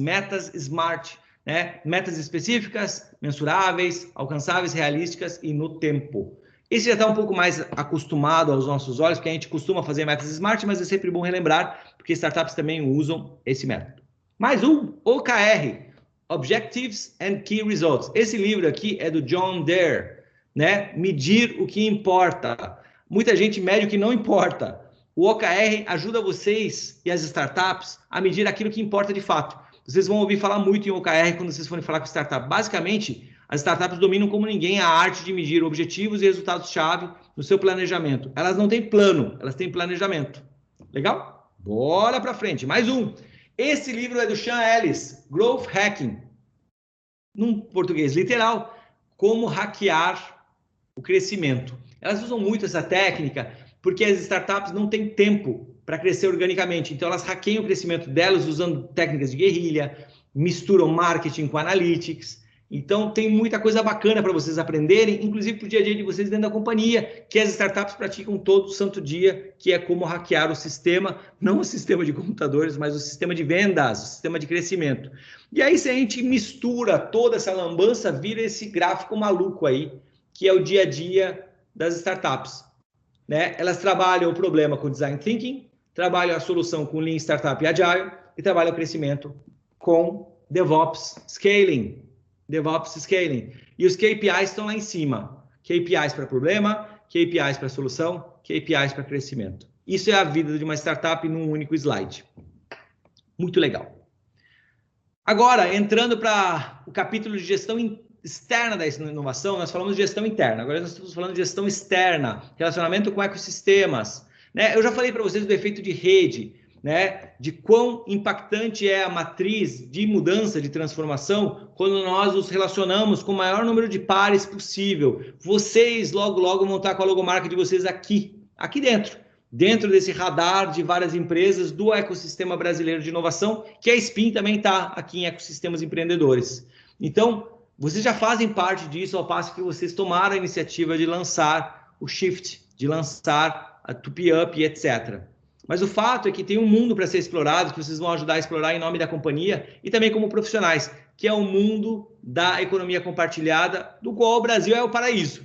SMART, né, metas específicas, mensuráveis, alcançáveis, realísticas e no tempo. Esse já está um pouco mais acostumado aos nossos olhos, porque a gente costuma fazer metas SMART, mas é sempre bom relembrar, porque startups também usam esse método. Mais um, OKR, Objectives and Key Results. Esse livro aqui é do John Dare, né? Medir o que importa. Muita gente mede o que não importa. O OKR ajuda vocês e as startups a medir aquilo que importa de fato. Vocês vão ouvir falar muito em OKR quando vocês forem falar com startup. Basicamente, as startups dominam como ninguém a arte de medir objetivos e resultados-chave no seu planejamento. Elas não têm plano, elas têm planejamento. Legal? Bora para frente. Mais um. Esse livro é do Sean Ellis, Growth Hacking. Num português literal, como hackear o crescimento. Elas usam muito essa técnica porque as startups não têm tempo para crescer organicamente. Então, elas hackeiam o crescimento delas usando técnicas de guerrilha, misturam marketing com analytics. Então, tem muita coisa bacana para vocês aprenderem, inclusive para o dia a dia de vocês dentro da companhia, que as startups praticam todo santo dia, que é como hackear o sistema, não o sistema de computadores, mas o sistema de vendas, o sistema de crescimento. E aí, se a gente mistura toda essa lambança, vira esse gráfico maluco aí, que é o dia a dia das startups, né? Elas trabalham o problema com Design Thinking, trabalham a solução com Lean Startup e Agile, e trabalham o crescimento com DevOps Scaling. DevOps Scaling. E os KPIs estão lá em cima. KPIs para problema, KPIs para solução, KPIs para crescimento. Isso é a vida de uma startup num único slide. Muito legal. Agora, entrando para o capítulo de gestão externa da inovação, nós falamos de gestão interna. Agora nós estamos falando de gestão externa, relacionamento com ecossistemas, né? Eu já falei para vocês do efeito de rede, né? De quão impactante é a matriz de mudança, de transformação, quando nós nos relacionamos com o maior número de pares possível. Vocês, logo vão estar com a logomarca de vocês aqui dentro desse radar de várias empresas do ecossistema brasileiro de inovação, que a SPIN também está aqui em ecossistemas empreendedores. Então, vocês já fazem parte disso, ao passo que vocês tomaram a iniciativa de lançar o Shift, de lançar a Tupi Up e etc. Mas o fato é que tem um mundo para ser explorado, que vocês vão ajudar a explorar em nome da companhia e também como profissionais, que é o mundo da economia compartilhada, do qual o Brasil é o paraíso.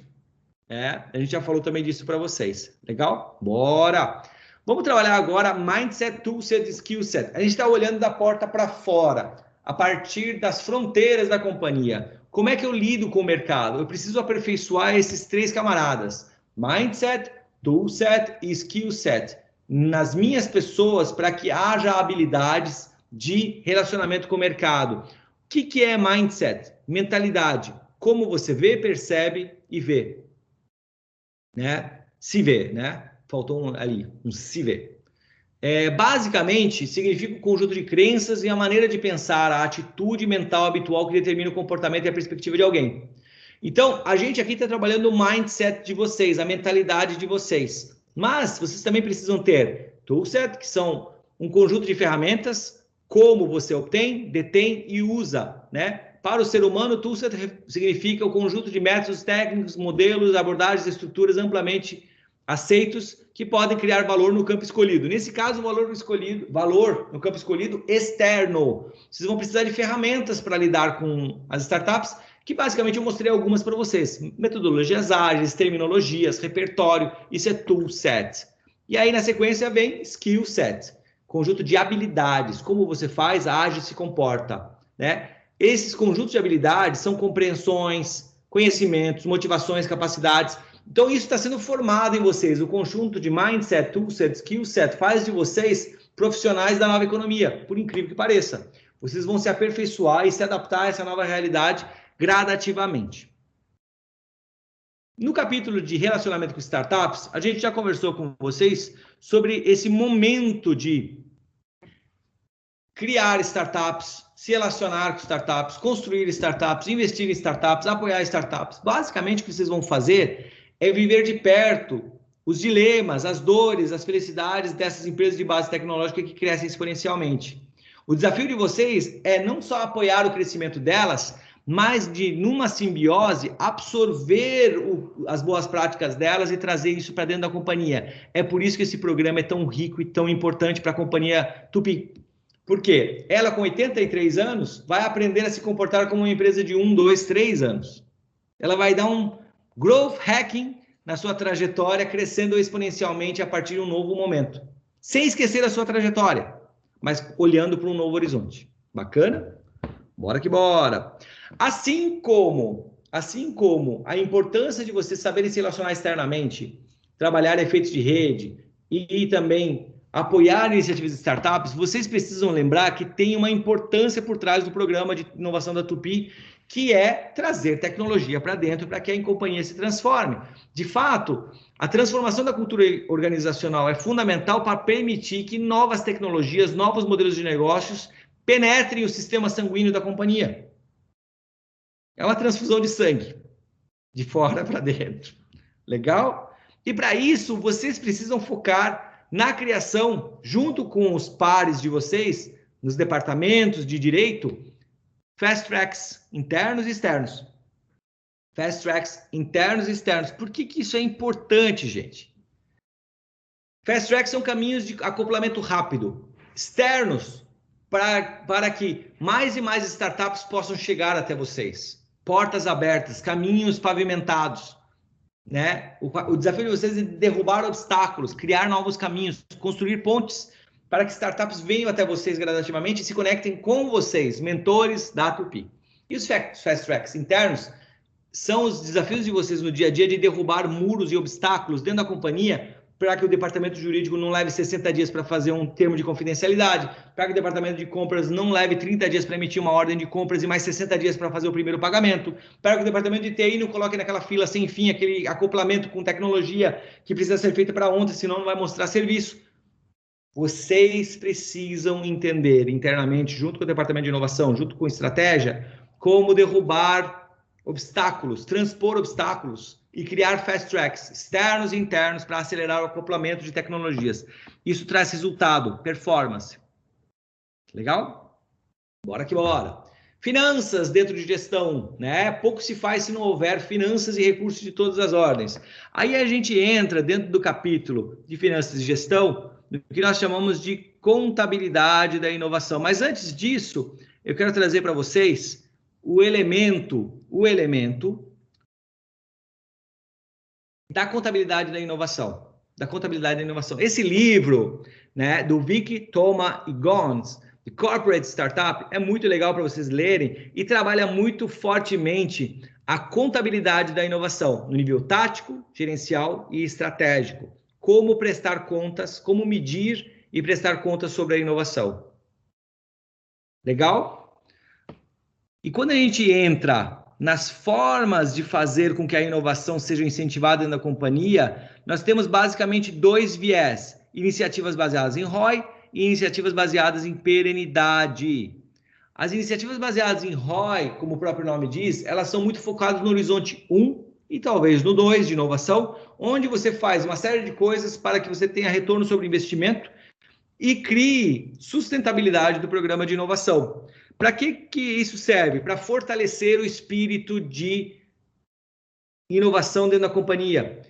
A gente já falou também disso para vocês. Legal? Bora! Vamos trabalhar agora Mindset, Toolset, Skillset. A gente está olhando da porta para fora. a partir das fronteiras da companhia. Como é que eu lido com o mercado? Eu preciso aperfeiçoar esses 3 camaradas: mindset, toolset e skillset nas minhas pessoas, para que haja habilidades de relacionamento com o mercado. O que é mindset? Mentalidade. Como você vê, percebe e vê. Né? Se vê, né? Faltou ali, um se vê. Basicamente, significa um conjunto de crenças e a maneira de pensar, a atitude mental habitual que determina o comportamento e a perspectiva de alguém. Então, a gente aqui está trabalhando o mindset de vocês, a mentalidade de vocês. Mas vocês também precisam ter toolset, que são um conjunto de ferramentas, como você obtém, detém e usa, né? Para o ser humano, toolset significa o conjunto de métodos técnicos, modelos, abordagens e estruturas amplamente aceitos que podem criar valor no campo escolhido. Nesse caso, o valor no campo escolhido externo. Vocês vão precisar de ferramentas para lidar com as startups, que basicamente eu mostrei algumas para vocês. Metodologias ágeis, terminologias, repertório, isso é toolset. E aí, na sequência, vem skill set, conjunto de habilidades, como você faz, age, se comporta, né? Esses conjuntos de habilidades são compreensões, conhecimentos, motivações, capacidades. Então, isso está sendo formado em vocês. O conjunto de mindset, toolset, skillset faz de vocês profissionais da nova economia, por incrível que pareça. Vocês vão se aperfeiçoar e se adaptar a essa nova realidade gradativamente. No capítulo de relacionamento com startups, a gente já conversou com vocês sobre esse momento de criar startups, se relacionar com startups, construir startups, investir em startups, apoiar startups. Basicamente, o que vocês vão fazer é viver de perto os dilemas, as dores, as felicidades dessas empresas de base tecnológica que crescem exponencialmente. O desafio de vocês é não só apoiar o crescimento delas, mas de, numa simbiose, absorver as boas práticas delas e trazer isso para dentro da companhia. É por isso que esse programa é tão rico e tão importante para a companhia Tupi. Por quê? Ela, com 83 anos, vai aprender a se comportar como uma empresa de 1, 2, 3 anos. Ela vai dar um growth hacking na sua trajetória, crescendo exponencialmente a partir de um novo momento. Sem esquecer a sua trajetória, mas olhando para um novo horizonte. Bacana? Bora que bora! Assim como a importância de você saber se relacionar externamente, trabalhar efeitos de rede e também apoiar iniciativas de startups, vocês precisam lembrar que tem uma importância por trás do programa de inovação da Tupi, que é trazer tecnologia para dentro para que a companhia se transforme. De fato, a transformação da cultura organizacional é fundamental para permitir que novas tecnologias, novos modelos de negócios penetrem o sistema sanguíneo da companhia. É uma transfusão de sangue, de fora para dentro. Legal? E para isso, vocês precisam focar na criação, junto com os pares de vocês, nos departamentos de direito, fast tracks internos e externos. Fast tracks internos e externos. Por que isso é importante, gente? Fast tracks são caminhos de acoplamento rápido. Externos, para que mais e mais startups possam chegar até vocês. Portas abertas, caminhos pavimentados. Né? O desafio de vocês é derrubar obstáculos, criar novos caminhos, construir pontes para que startups venham até vocês gradativamente e se conectem com vocês, mentores da Tupi. E os fast tracks internos são os desafios de vocês no dia a dia de derrubar muros e obstáculos dentro da companhia para que o departamento jurídico não leve 60 dias para fazer um termo de confidencialidade, para que o departamento de compras não leve 30 dias para emitir uma ordem de compras e mais 60 dias para fazer o primeiro pagamento, para que o departamento de TI não coloque naquela fila sem fim, aquele acoplamento com tecnologia que precisa ser feito para ontem, senão não vai mostrar serviço. Vocês precisam entender internamente, junto com o departamento de inovação, junto com estratégia, como derrubar obstáculos, transpor obstáculos e criar fast tracks externos e internos para acelerar o acoplamento de tecnologias. Isso traz resultado, performance. Legal? Bora que bora. Finanças dentro de gestão, né? Pouco se faz se não houver finanças e recursos de todas as ordens. Aí a gente entra dentro do capítulo de finanças e gestão, do que nós chamamos de contabilidade da inovação. Mas antes disso, eu quero trazer para vocês o elemento da contabilidade da inovação. Esse livro, né, do Vicky, Toma e Gons, de Corporate Startup, é muito legal para vocês lerem e trabalha muito fortemente a contabilidade da inovação, no nível tático, gerencial e estratégico. Como prestar contas, como medir e prestar contas sobre a inovação. Legal? E quando a gente entra nas formas de fazer com que a inovação seja incentivada na companhia, nós temos basicamente 2 viés: iniciativas baseadas em ROI e iniciativas baseadas em perenidade. As iniciativas baseadas em ROI, como o próprio nome diz, elas são muito focadas no horizonte 1 e talvez no 2 de inovação, onde você faz uma série de coisas para que você tenha retorno sobre investimento e crie sustentabilidade do programa de inovação. Para que isso serve? Para fortalecer o espírito de inovação dentro da companhia.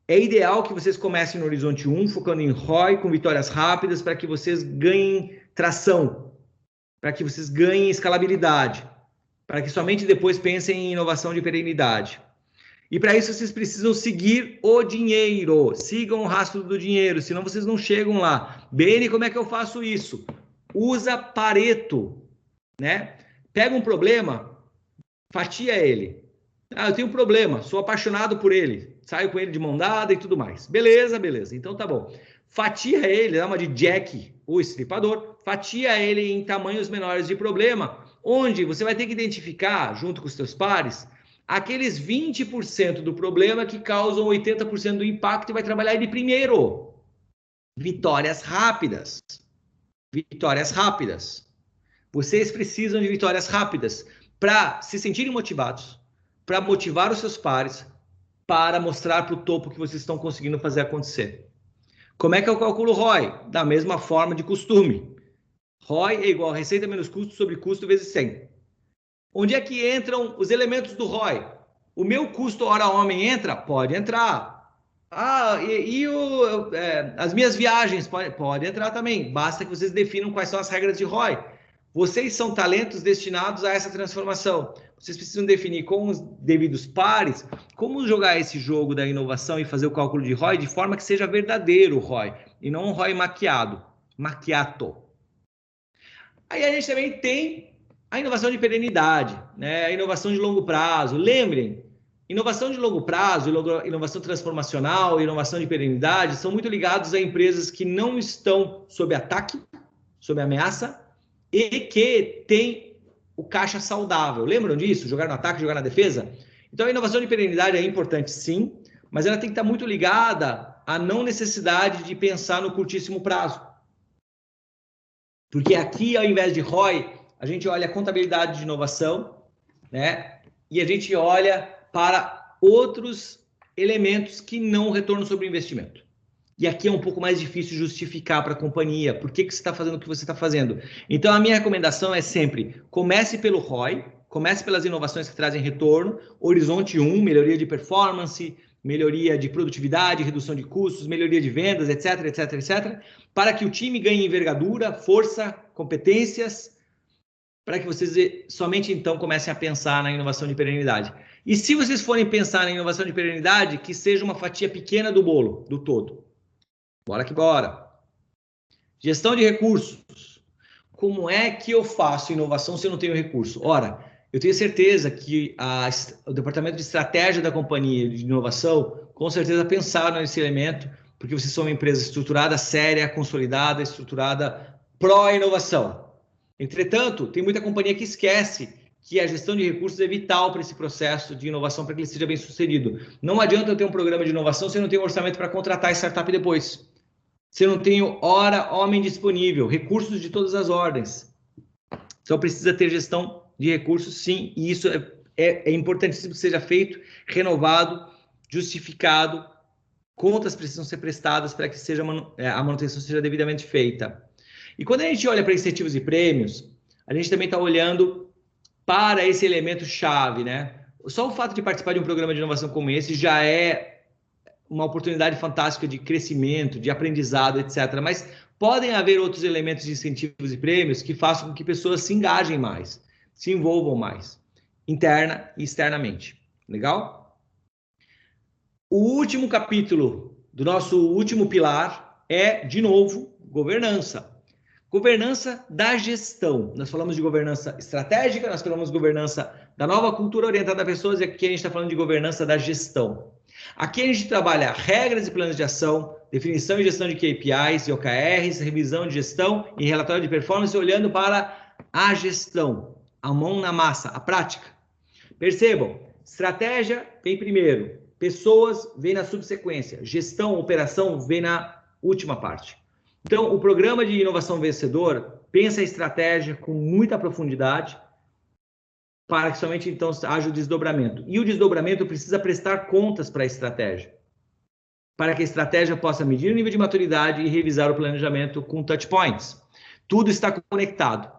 É ideal que vocês comecem no horizonte 1, focando em ROI, com vitórias rápidas, para que vocês ganhem tração, para que vocês ganhem escalabilidade, para que somente depois pensem em inovação de perenidade. E para isso vocês precisam seguir o dinheiro, sigam o rastro do dinheiro, senão vocês não chegam lá. Beni, como é que eu faço isso? Usa Pareto, né? Pega um problema, fatia ele. Ah, eu tenho um problema, sou apaixonado por ele, saio com ele de mão dada e tudo mais. Beleza, beleza, então tá bom. Fatia ele, dá uma de Jack, o estripador, fatia ele em tamanhos menores de problema, onde você vai ter que identificar, junto com os seus pares, aqueles 20% do problema que causam 80% do impacto e vai trabalhar ele primeiro. Vitórias rápidas. Vitórias rápidas. Vocês precisam de vitórias rápidas para se sentirem motivados, para motivar os seus pares, para mostrar para o topo que vocês estão conseguindo fazer acontecer. Como é que eu calculo ROI? Da mesma forma de costume. ROI é igual a receita menos custo sobre custo vezes 100. Onde é que entram os elementos do ROI? O meu custo hora homem entra? Pode entrar. Ah, as minhas viagens? Pode entrar também. Basta que vocês definam quais são as regras de ROI. Vocês são talentos destinados a essa transformação. Vocês precisam definir com os devidos pares como jogar esse jogo da inovação e fazer o cálculo de ROI de forma que seja verdadeiro o ROI e não um ROI maquiado, maquiato. Aí a gente também tem a inovação de perenidade, né? A inovação de longo prazo. Lembrem, inovação de longo prazo, inovação transformacional, inovação de perenidade são muito ligados a empresas que não estão sob ataque, sob ameaça e que têm o caixa saudável. Lembram disso? Jogar no ataque, jogar na defesa? Então a inovação de perenidade é importante sim, mas ela tem que estar muito ligada à não necessidade de pensar no curtíssimo prazo. Porque aqui, ao invés de ROI, a gente olha a contabilidade de inovação, né? E a gente olha para outros elementos que não retornam sobre o investimento. E aqui é um pouco mais difícil justificar para a companhia por que você está fazendo o que você está fazendo. Então, a minha recomendação é sempre, comece pelo ROI, comece pelas inovações que trazem retorno, horizonte 1, melhoria de performance, melhoria de produtividade, redução de custos, melhoria de vendas, etc, etc, etc, para que o time ganhe envergadura, força, competências, para que vocês somente então comecem a pensar na inovação de perenidade. E se vocês forem pensar na inovação de perenidade, que seja uma fatia pequena do bolo, do todo. Bora que bora. Gestão de recursos. Como é que eu faço inovação se eu não tenho recurso? Ora, eu tenho certeza que o departamento de estratégia da companhia de inovação, com certeza pensaram nesse elemento, porque vocês são uma empresa estruturada, séria, consolidada, estruturada pró-inovação. Entretanto, tem muita companhia que esquece que a gestão de recursos é vital para esse processo de inovação, para que ele seja bem sucedido. Não adianta eu ter um programa de inovação se eu não tenho orçamento para contratar a startup depois. Se eu não tenho hora, homem disponível, recursos de todas as ordens. Então precisa ter gestão de recursos, sim, e isso é importantíssimo que seja feito, renovado, justificado, contas precisam ser prestadas para que a manutenção seja devidamente feita. E quando a gente olha para incentivos e prêmios, a gente também está olhando para esse elemento chave, né? Só o fato de participar de um programa de inovação como esse já é uma oportunidade fantástica de crescimento, de aprendizado, etc. Mas podem haver outros elementos de incentivos e prêmios que façam com que pessoas se engajem mais, se envolvam mais, interna e externamente. Legal? O último capítulo do nosso último pilar é, de novo, governança. Governança da gestão. Nós falamos de governança estratégica, nós falamos de governança da nova cultura orientada a pessoas, e aqui a gente está falando de governança da gestão. Aqui a gente trabalha regras e planos de ação, definição e gestão de KPIs e OKRs, revisão de gestão e relatório de performance, olhando para a gestão, a mão na massa, a prática. Percebam, estratégia vem primeiro, pessoas vem na subsequência, gestão, operação vem na última parte. Então, o programa de inovação vencedor pensa a estratégia com muita profundidade para que somente então haja o desdobramento. E o desdobramento precisa prestar contas para a estratégia, para que a estratégia possa medir o nível de maturidade e revisar o planejamento com touch points. Tudo está conectado.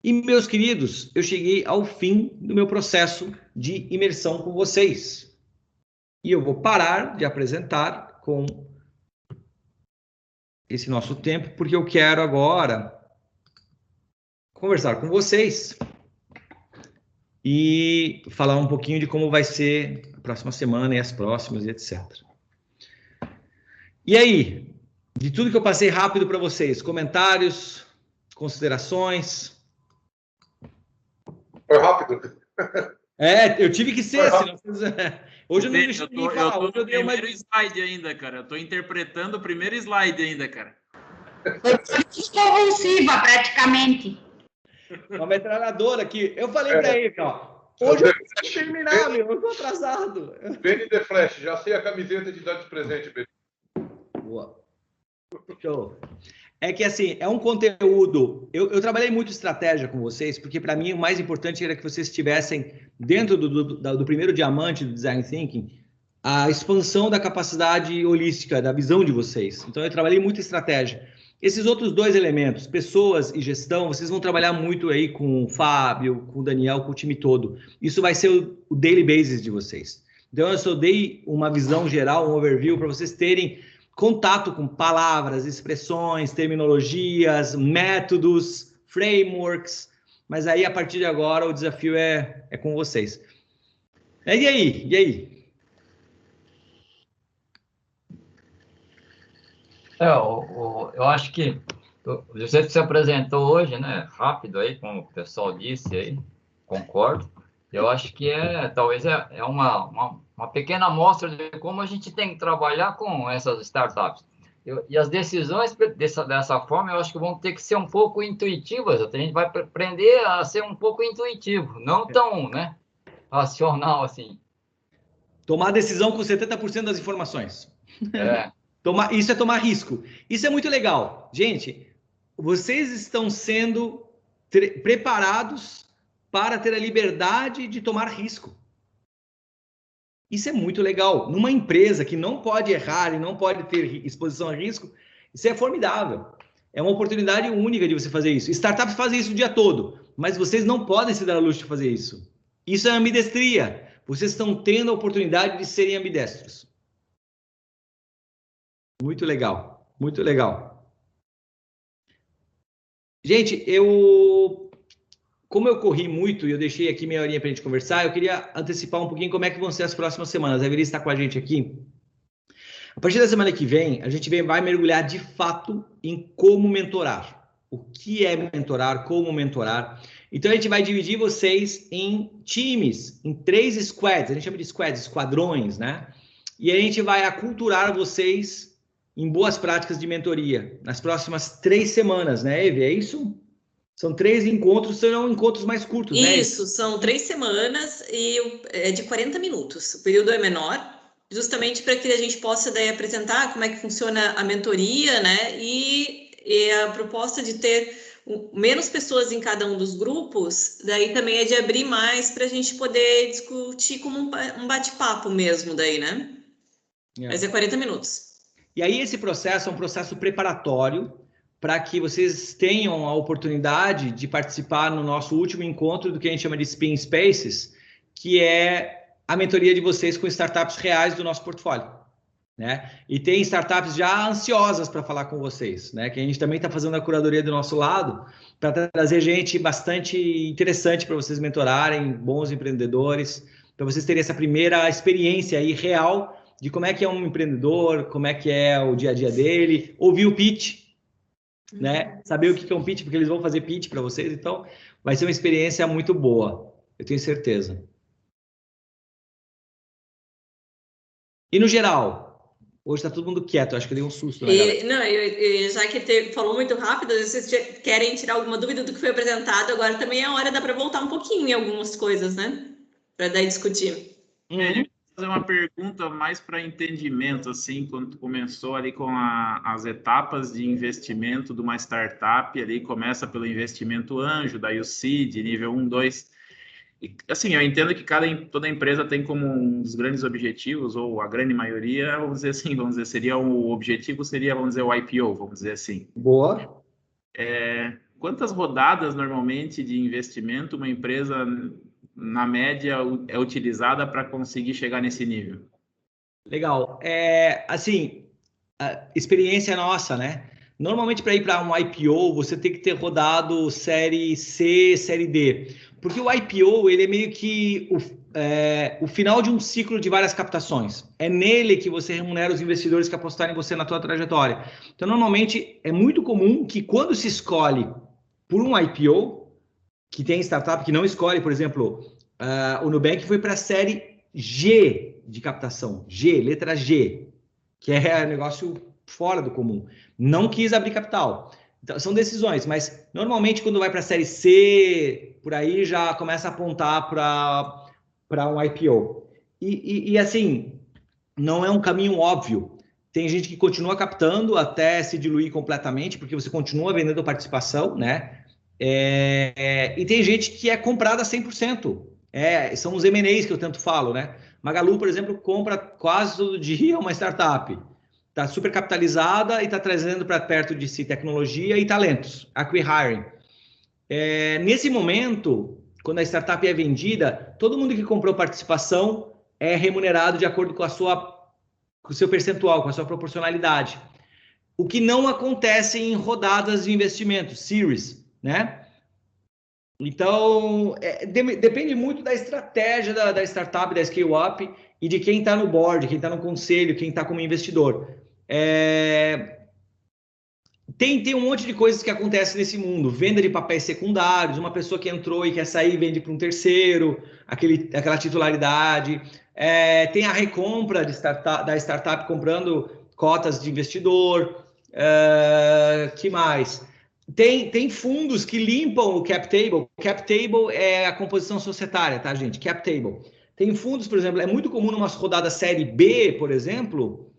E, meus queridos, eu cheguei ao fim do meu processo de imersão com vocês. E eu vou parar de apresentar com esse nosso tempo, porque eu quero agora conversar com vocês e falar um pouquinho de como vai ser a próxima semana e as próximas, e etc. E aí, de tudo que eu passei rápido para vocês, comentários, considerações? Foi rápido. Eu tive que ser, senão vocês... Hoje eu não deixei ninguém falar. Eu tô no primeiro slide ainda, cara. Eu tô interpretando o primeiro slide ainda, cara. Foi convulsiva, praticamente. Uma metralhadora aqui. Eu falei para ele, ó. Hoje eu preciso terminar, meu. Eu tô atrasado. Benny The Flash, já sei a camiseta de dar de presente, Benny. Boa. Show. É que, assim, é um conteúdo... Eu trabalhei muito estratégia com vocês, porque, para mim, o mais importante era que vocês estivessem dentro do primeiro diamante do Design Thinking, a expansão da capacidade holística, da visão de vocês. Então, eu trabalhei muito estratégia. Esses outros dois elementos, pessoas e gestão, vocês vão trabalhar muito aí com o Fábio, com o Daniel, com o time todo. Isso vai ser o daily basis de vocês. Então, eu só dei uma visão geral, um overview, para vocês terem contato com palavras, expressões, terminologias, métodos, frameworks, mas aí, a partir de agora, o desafio é com vocês. E aí? Eu acho que o jeito que se apresentou hoje, né, rápido aí, como o pessoal disse aí, concordo. Eu acho que talvez é uma pequena amostra de como a gente tem que trabalhar com essas startups. E as decisões dessa forma, eu acho que vão ter que ser um pouco intuitivas. A gente vai aprender a ser um pouco intuitivo, não tão, né, racional assim. Tomar decisão com 70% das informações. Isso é tomar risco. Isso é muito legal. Gente, vocês estão sendo preparados para ter a liberdade de tomar risco. Isso é muito legal. Numa empresa que não pode errar e não pode ter exposição a risco, isso é formidável. É uma oportunidade única de você fazer isso. Startups fazem isso o dia todo, mas vocês não podem se dar a luxo de fazer isso. Isso é ambidestria. Vocês estão tendo a oportunidade de serem ambidestros. Muito legal, muito legal. Gente, como eu corri muito e eu deixei aqui meia horinha para a gente conversar, eu queria antecipar um pouquinho como é que vão ser as próximas semanas. A Evelyn está com a gente aqui. A partir da semana que vem, a gente vai mergulhar de fato em como mentorar. O que é mentorar, como mentorar. Então, a gente vai dividir vocês em times, em 3 squads. A gente chama de squads, esquadrões, né? E a gente vai aculturar vocês em boas práticas de mentoria nas próximas 3 semanas, né, Eve? É isso? São 3 encontros, serão encontros mais curtos, né? Isso, são 3 semanas e é de 40 minutos. O período é menor, justamente para que a gente possa daí apresentar como é que funciona a mentoria, né? E a proposta de ter menos pessoas em cada um dos grupos, daí também é de abrir mais para a gente poder discutir como um bate-papo mesmo daí, né? Mas é 40 minutos. E aí esse processo é um processo preparatório para que vocês tenham a oportunidade de participar no nosso último encontro do que a gente chama de Spin Spaces, que é a mentoria de vocês com startups reais do nosso portfólio, né? E tem startups já ansiosas para falar com vocês, né? Que a gente também está fazendo a curadoria do nosso lado para trazer gente bastante interessante para vocês mentorarem, bons empreendedores, para vocês terem essa primeira experiência aí real de como é que é um empreendedor, como é que é o dia a dia dele, ouvir o pitch, né? Saber o que é um pitch, porque eles vão fazer pitch para vocês, então vai ser uma experiência muito boa, eu tenho certeza. E no geral, hoje está todo mundo quieto, acho que eu dei um susto, né, galera? Não, já que falou muito rápido, vocês querem tirar alguma dúvida do que foi apresentado, agora também é hora, dá para voltar um pouquinho em algumas coisas, né? Para daí discutir. Fazer uma pergunta mais para entendimento, assim, quando tu começou ali com as etapas de investimento de uma startup, ali começa pelo investimento anjo, daí o seed, nível 1, 2. E, assim, eu entendo que toda empresa tem como um dos grandes objetivos, ou a grande maioria, vamos dizer, seria o objetivo, vamos dizer, o IPO, vamos dizer assim. Boa. Quantas rodadas, normalmente, de investimento uma empresa, na média, é utilizada para conseguir chegar nesse nível? Legal. Assim, a experiência nossa, né? Normalmente, para ir para um IPO, você tem que ter rodado série C, série D. Porque o IPO, ele é meio que o final de um ciclo de várias captações. É nele que você remunera os investidores que apostaram em você na tua trajetória. Então, normalmente, é muito comum que quando se escolhe por um IPO, que tem startup que não escolhe, por exemplo, o Nubank foi para a série G de captação, G, letra G, que é negócio fora do comum. Não quis abrir capital. Então, são decisões, mas normalmente quando vai para a série C, por aí já começa a apontar para um IPO. E assim, não é um caminho óbvio. Tem gente que continua captando até se diluir completamente, porque você continua vendendo participação, né? E tem gente que é comprada 100%. São os M&As que eu tanto falo, né? Magalu, por exemplo, compra quase todo dia uma startup. Está super capitalizada e está trazendo para perto de si tecnologia e talentos, acqui-hiring. Nesse momento, quando a startup é vendida, todo mundo que comprou participação é remunerado de acordo com o seu percentual, com a sua proporcionalidade. O que não acontece em rodadas de investimento, series, né? Então, depende muito da estratégia da startup, da scale-up e de quem está no board, quem está no conselho, quem está como investidor. Tem um monte de coisas que acontecem nesse mundo. Venda de papéis secundários, uma pessoa que entrou e quer sair, vende para um terceiro, aquela titularidade. Tem a recompra da startup comprando cotas de investidor. Que mais? Tem fundos que limpam o cap table. Cap table é a composição societária, tá, gente? Cap table. Tem fundos, por exemplo, é muito comum numa rodada série B, por exemplo,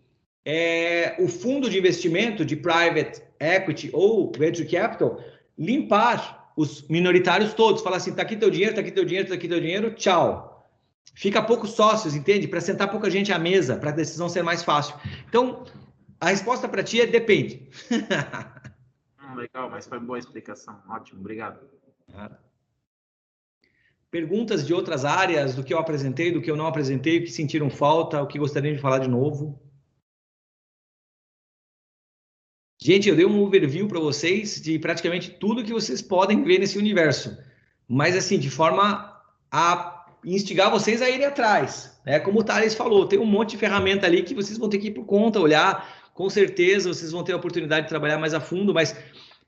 o fundo de investimento de private equity ou venture capital limpar os minoritários todos. Falar assim, tá aqui teu dinheiro, tá aqui teu dinheiro, tá aqui teu dinheiro, tchau. Fica poucos sócios, entende? Para sentar pouca gente à mesa, para a decisão ser mais fácil. Então, a resposta para ti é depende. Legal, mas foi boa explicação. Ótimo, obrigado. Perguntas de outras áreas, do que eu apresentei, do que eu não apresentei, o que sentiram falta, o que gostariam de falar de novo? Gente, eu dei um overview para vocês de praticamente tudo que vocês podem ver nesse universo. Mas, assim, de forma a instigar vocês a irem atrás. Como o Thales falou, tem um monte de ferramenta ali que vocês vão ter que ir por conta, olhar. Com certeza, vocês vão ter a oportunidade de trabalhar mais a fundo, mas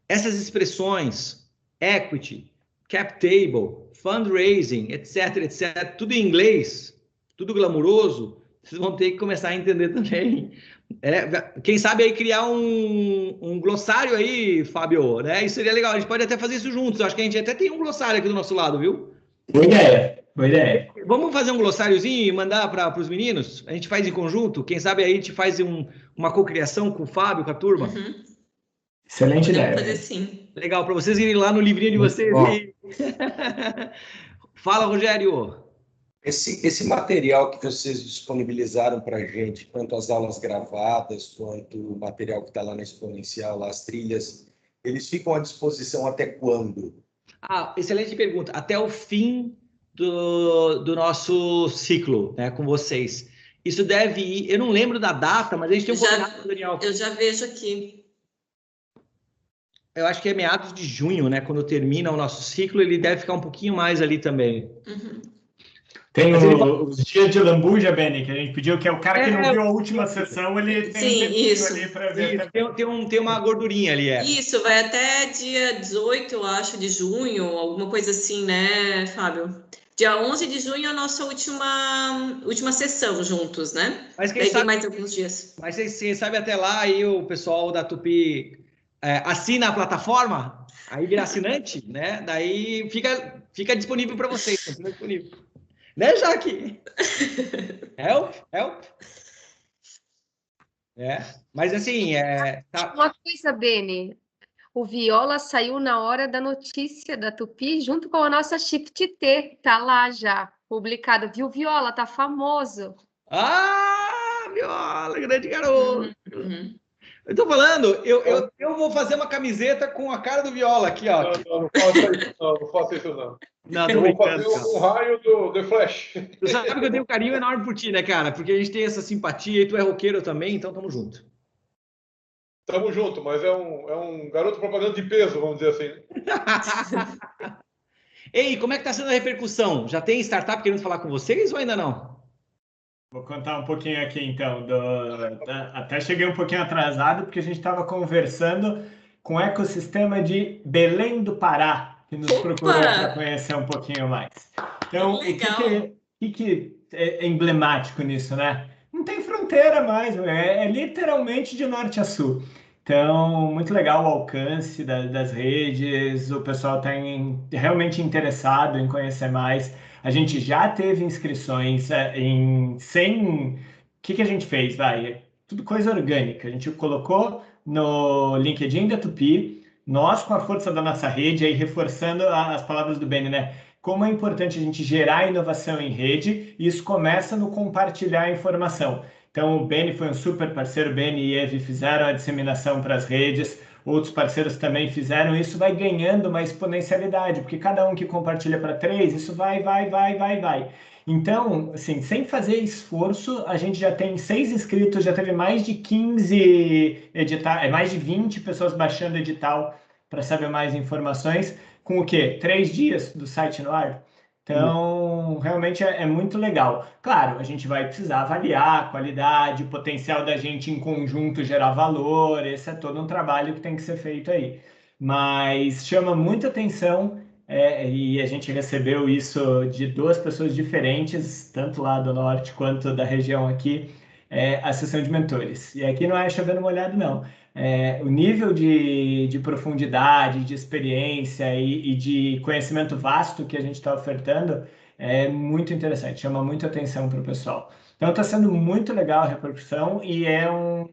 essas expressões, equity, cap table, fundraising, etc., etc., tudo em inglês, tudo glamuroso, vocês vão ter que começar a entender também. Quem sabe aí criar um glossário aí, Fábio, né? Isso seria legal, a gente pode até fazer isso juntos. Eu acho que a gente até tem um glossário aqui do nosso lado, viu? Boa ideia, boa ideia. Vamos fazer um glossáriozinho e mandar para os meninos? A gente faz em conjunto? Quem sabe aí a gente faz uma cocriação com o Fábio, com a turma? Uhum. Excelente Podemos ideia. fazer sim. Legal, para vocês irem lá no livrinho de vocês. Fala, Rogério. Esse material que vocês disponibilizaram para a gente, tanto as aulas gravadas, quanto o material que está lá na Exponencial, lá as trilhas, eles ficam à disposição até quando? Excelente pergunta. Até o fim do nosso ciclo, né, com vocês. Isso deve ir, eu não lembro da data, mas a gente tem um combinado com o Daniel. Eu já vejo aqui. Eu acho que é meados de junho, né? Quando termina o nosso ciclo, ele deve ficar um pouquinho mais ali também. Uhum. Tem Mas ele os dias de lambuja, Benny, que a gente pediu, que é o cara que não viu a última sessão, ele tem Sim, um tempinho isso. ali para ver. Isso, tem uma gordurinha ali, Isso, vai até dia 18, eu acho, de junho, alguma coisa assim, né, Fábio? Dia 11 de junho é a nossa última sessão juntos, né? Mas quem Daí tem sabe, mais alguns dias. mas quem sabe até lá aí o pessoal da Tupi assina a plataforma, aí vira assinante, né? Daí fica disponível para vocês, continua disponível. Né, Jaque? Help. Mas assim, tá... Uma coisa, Beni, o Viola saiu na hora da notícia da Tupi, junto com a nossa Shift T, tá lá já, publicado. Viu, Viola? Tá famoso. Viola, grande garoto. Uhum. Eu tô falando, eu vou fazer uma camiseta com a cara do Viola aqui, ó. Não faça isso, não faça isso, não. Não, Eu vou fazer um raio do The Flash. Tu sabe que eu tenho um carinho enorme por ti, né, cara? Porque a gente tem essa simpatia e tu é roqueiro também, então tamo junto. Tamo junto, mas é um garoto propaganda de peso, vamos dizer assim. Ei, como é que tá sendo a repercussão? Já tem startup querendo falar com vocês ou ainda não? Vou contar um pouquinho aqui, então. Até cheguei um pouquinho atrasado, porque a gente estava conversando com o ecossistema de Belém do Pará, que nos procurou para conhecer um pouquinho mais. Então, o que é emblemático nisso, né? Não tem fronteira mais, é literalmente de norte a sul. Então, muito legal o alcance das redes, o pessoal está realmente interessado em conhecer mais. A gente já teve inscrições em 100... O que a gente fez? Tudo coisa orgânica. A gente colocou no LinkedIn da Tupi, nós com a força da nossa rede, aí reforçando as palavras do Benny, né? Como é importante a gente gerar inovação em rede, e isso começa no compartilhar a informação. Então, o Benny foi um super parceiro, o Benny e Evi fizeram a disseminação para as redes, outros parceiros também fizeram, isso vai ganhando uma exponencialidade, porque cada um que compartilha para 3, isso vai. Então, assim, sem fazer esforço, a gente já tem 6 inscritos, já teve mais de 15 mais de 20 pessoas baixando edital para saber mais informações, com o quê? 3 dias do site no ar? Então, realmente é muito legal. Claro, a gente vai precisar avaliar a qualidade, o potencial da gente em conjunto gerar valor, esse é todo um trabalho que tem que ser feito aí. Mas chama muita atenção, e a gente recebeu isso de 2 pessoas diferentes, tanto lá do norte quanto da região aqui, a sessão de mentores. E aqui não é chovendo molhado, não. O nível de profundidade, de experiência e de conhecimento vasto que a gente está ofertando é muito interessante, chama muita atenção para o pessoal. Então está sendo muito legal a repercussão e é um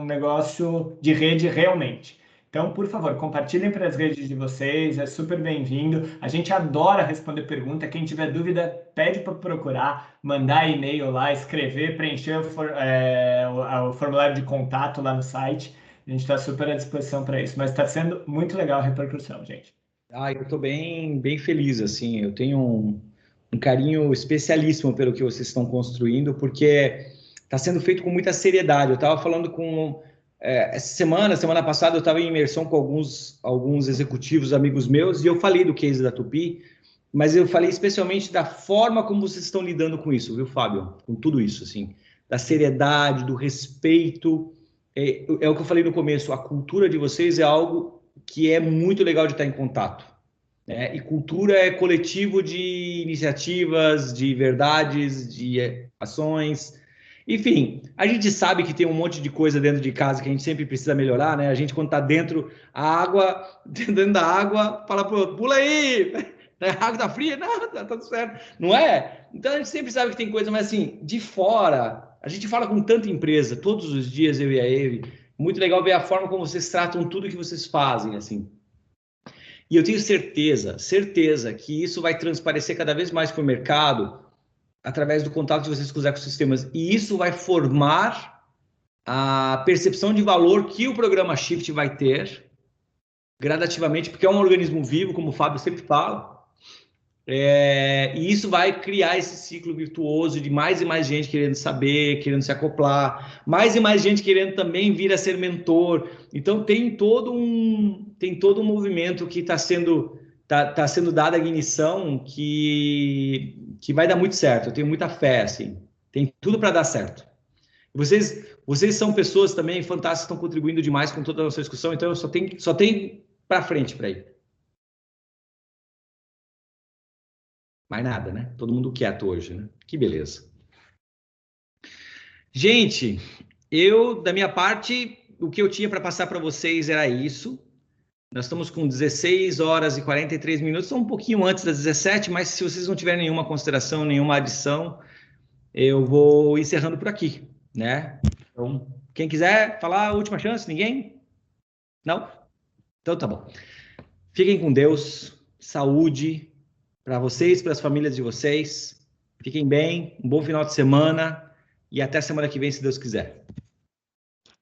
negócio de rede realmente. Então, por favor, compartilhem para as redes de vocês, é super bem-vindo. A gente adora responder pergunta. Quem tiver dúvida, pede para procurar, mandar e-mail lá, escrever, preencher o formulário de contato lá no site. A gente está super à disposição para isso, mas está sendo muito legal a repercussão, gente. Eu estou bem feliz, assim, eu tenho um carinho especialíssimo pelo que vocês estão construindo, porque está sendo feito com muita seriedade. Eu estava falando com... essa semana passada, eu estava em imersão com alguns executivos amigos meus, e eu falei do case da Tupi, mas eu falei especialmente da forma como vocês estão lidando com isso, viu, Fábio? Com tudo isso, assim, da seriedade, do respeito... É o que eu falei no começo, a cultura de vocês é algo que é muito legal de estar em contato, né? E cultura é coletivo de iniciativas, de verdades, de ações. Enfim, a gente sabe que tem um monte de coisa dentro de casa que a gente sempre precisa melhorar, né? A gente, quando está dentro da água, fala pro outro, pula aí, a água tá fria, não, tá tudo certo, não é? Então a gente sempre sabe que tem coisa, mas assim, de fora... A gente fala com tanta empresa, todos os dias, eu e a Evi, muito legal ver a forma como vocês tratam tudo que vocês fazem, assim. E eu tenho certeza que isso vai transparecer cada vez mais para o mercado através do contato de vocês com os ecossistemas. E isso vai formar a percepção de valor que o programa Shift vai ter gradativamente, porque é um organismo vivo, como o Fábio sempre fala. E isso vai criar esse ciclo virtuoso de mais e mais gente querendo saber, querendo se acoplar, mais e mais gente querendo também vir a ser mentor. Então tem todo um movimento que está sendo dada a ignição, que que vai dar muito certo. Eu tenho muita fé, assim. Tem tudo para dar certo. Vocês são pessoas também fantásticas, estão contribuindo demais com toda a nossa discussão, então eu só tenho para frente para ir. Mais nada, né? Todo mundo quieto hoje, né? Que beleza. Gente, da minha parte, o que eu tinha para passar para vocês era isso. Nós estamos com 16 horas e 43 minutos, um pouquinho antes das 17, mas se vocês não tiverem nenhuma consideração, nenhuma adição, eu vou encerrando por aqui, né? Então, quem quiser falar, última chance, ninguém? Não? Então tá bom. Fiquem com Deus, saúde para vocês, para as famílias de vocês. Fiquem bem, um bom final de semana e até semana que vem, se Deus quiser.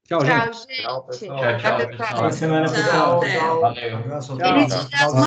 Tchau, gente. Tchau, pessoal. Boa semana, Tchau, pessoal. Valeu. Tchau.